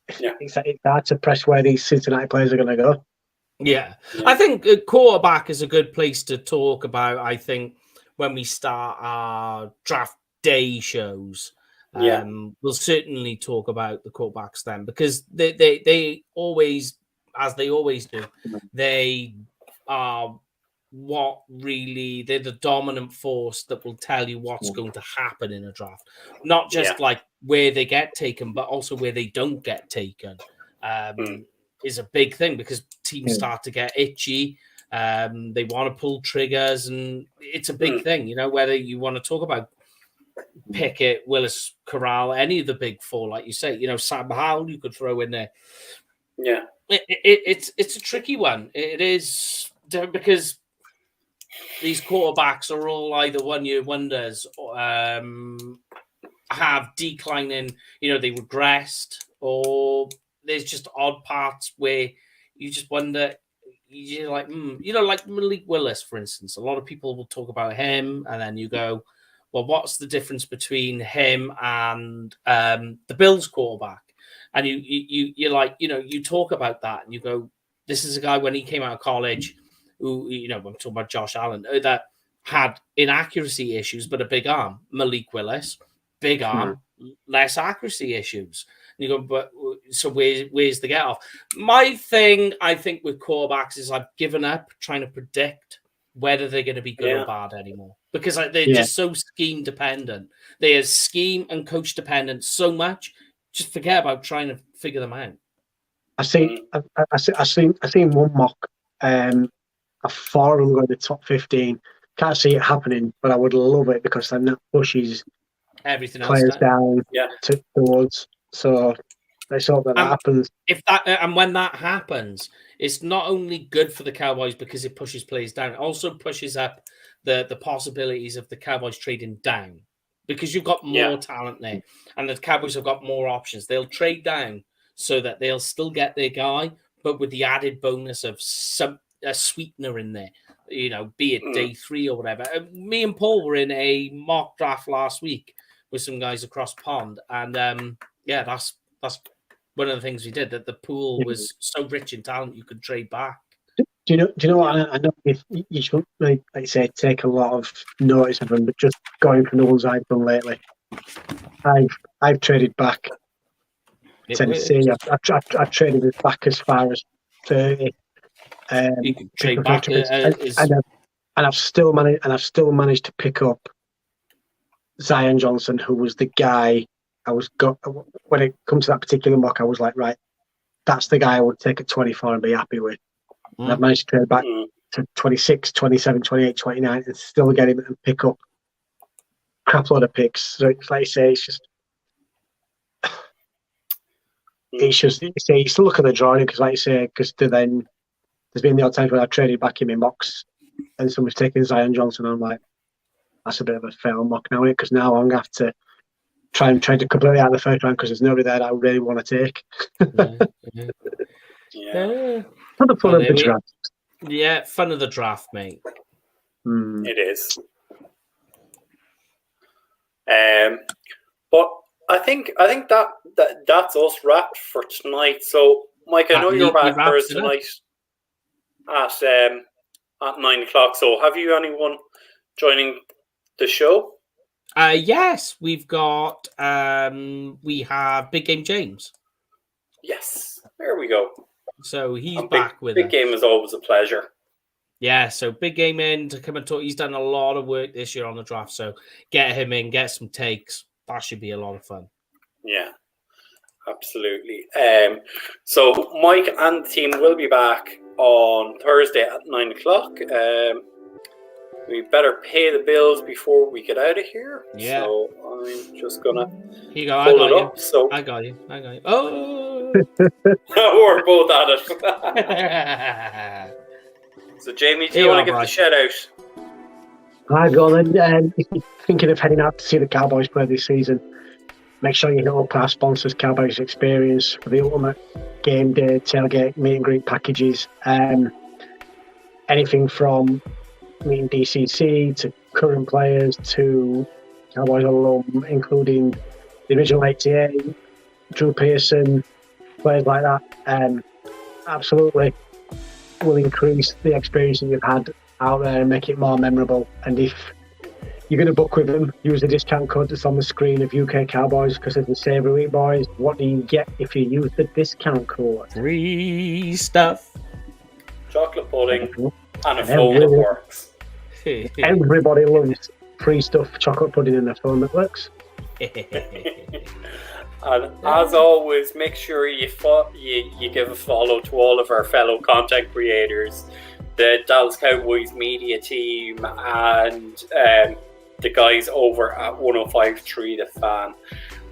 it's hard to press where these Cincinnati players are going to go. Yeah, I think quarterback is a good place to talk about. I think when we start our draft day shows, we'll certainly talk about the quarterbacks then, because they always, as they always do, they are they're the dominant force that will tell you what's going to happen in a draft, not just like where they get taken, but also where they don't get taken. Is a big thing, because teams start to get itchy. They want to pull triggers, and it's a big thing, whether you want to talk about Pickett, Willis, Corral, any of the big four, like you say, Sam Howell you could throw in there. Yeah. It's a tricky one. It is, because these quarterbacks are all either one-year wonders, have declining, they regressed, or there's just odd parts where you just wonder, you're like, like Malik Willis, for instance. A lot of people will talk about him, and then you go, well, what's the difference between him and the Bills quarterback? And you're like, you talk about that, and you go, this is a guy when he came out of college who, I'm talking about Josh Allen, that had inaccuracy issues, but a big arm. Malik Willis, big arm, less accuracy issues. And you go, but so where's the get off? My thing, I think, with quarterbacks is I've given up trying to predict whether they're going to be good or bad anymore, because they're just so scheme dependent. They are scheme and coach dependent so much. Just forget about trying to figure them out. I seen one mock. I thought I'm going to the top 15. Can't see it happening, but I would love it, because then that pushes everything players else down towards. So let's hope that happens. And when that happens, it's not only good for the Cowboys because it pushes players down, it also pushes up the possibilities of the Cowboys trading down, because you've got more talent there, and the Cowboys have got more options. They'll trade down so that they'll still get their guy, but with the added bonus of a sweetener in there, be it day 3 or whatever. Me and Paul were in a mock draft last week with some guys across pond, and that's one of the things we did, that the pool was so rich in talent you could trade back. Do you know what? I know if you should, like I say, take a lot of notice of them, but just going from the ones I've done lately, I've traded back Tennessee. I've traded it back as far as 30. You can trade back, and I've still managed to pick up Zion Johnson, who was the guy when it comes to that particular mock. I was like, right, that's the guy I would take at 24 and be happy with. And I've managed to trade back to 26, 27, 28, 29 and still get him and pick up a crap load of picks. So it's like I say, you still look at the drawing, because like I say, because then there's been the odd times when I've traded back in my mocks and someone's taken Zion Johnson, and I'm like, that's a bit of a fail mock now, because now I'm going to have to try and trade a completely out of the first round, because there's nobody there that I really want to take. For the fun of the draft. Yeah, fun of the draft, mate. It is. But I think that's us wrapped for tonight. So, Mike, I know you're back Thursday tonight at 9 o'clock. So, have you anyone joining the show? Yes, we've got. We have Big Game James. Yes, there we go. So he's back with Big us. Game is always a pleasure. Yeah, so big game in to come and talk. He's done a lot of work this year on the draft, so get him in, get some takes. That should be a lot of fun. Yeah, absolutely. So Mike and the team will be back on Thursday at 9 o'clock. We better pay the bills before we get out of here. Yeah. So I'm just gonna Here you go. pull it up. So I got you. Oh, we're both at it. So Jamie, do you want to give the shout out? Hi, Gordon. If you're thinking of heading out to see the Cowboys play this season, make sure you hit up our sponsors, Cowboys Experience, for the ultimate game day, tailgate, meet and greet packages. Anything from meeting DCC to current players to Cowboys alum, including the original 88, Drew Pearson, players like that. Absolutely will increase the experience that you've had out there and make it more memorable. And if you're going to book with them, use the discount code that's on the screen of UK Cowboys, because as we say every week, boys, what do you get if you use the discount code? Free stuff. Chocolate pudding and a phone that works. Everybody loves free stuff, chocolate pudding and a phone that works. And as always, make sure you give a follow to all of our fellow content creators, the Dallas Cowboys media team, and the guys over at 105.3 The Fan.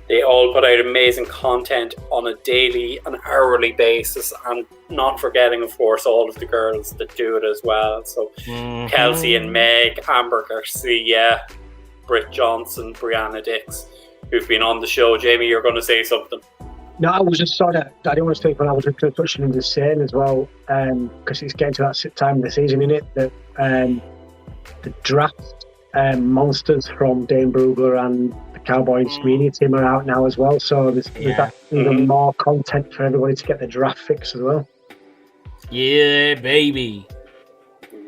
They all put out amazing content on a daily and hourly basis, and not forgetting, of course, all of the girls that do it as well. So Kelsey and Meg, Amber Garcia, Britt Johnson, Brianna Dix, who've been on the show. Jamie, you're going to say something. No, I was just sort of, I didn't want to speak when I was touching on the saying as well, because it's getting to that time of the season, innit, that the draft monsters from Dane Brugler and the Cowboys media team are out now as well, so there's even more content for everybody to get the draft fix as well. Yeah, baby.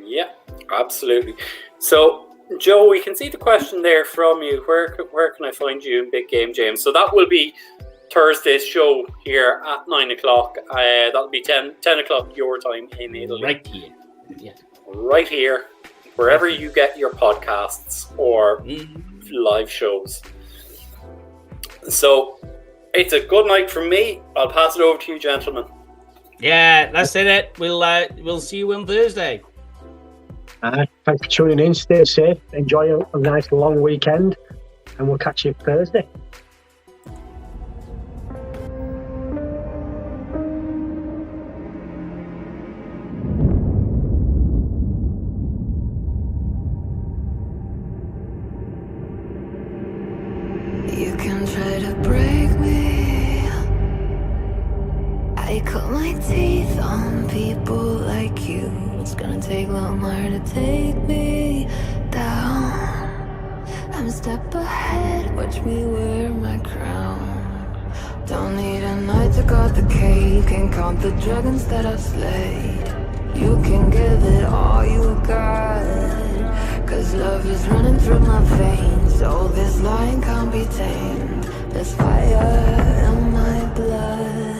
Yeah, absolutely. So, Joe, we can see the question there from you. Where can I find you in Big Game James? So that will be Thursday's show here at 9 o'clock. That'll be 10 o'clock your time in Italy. Right here. Yeah. Right here, wherever you get your podcasts or live shows. So it's a good night from me. I'll pass it over to you, gentlemen. Yeah, that's it. We'll see you on Thursday. Thanks for tuning in. Stay safe. Enjoy a nice long weekend, and we'll catch you Thursday. You can try to break me. I cut my teeth on people like you. It's gonna take a lot more to take me down. I'm a step ahead, watch me wear my crown. Don't need a knight to guard the cave, can count the dragons that I've slayed. You can give it all you got, cause love is running through my veins. Oh, this lion can't be tamed. There's fire in my blood.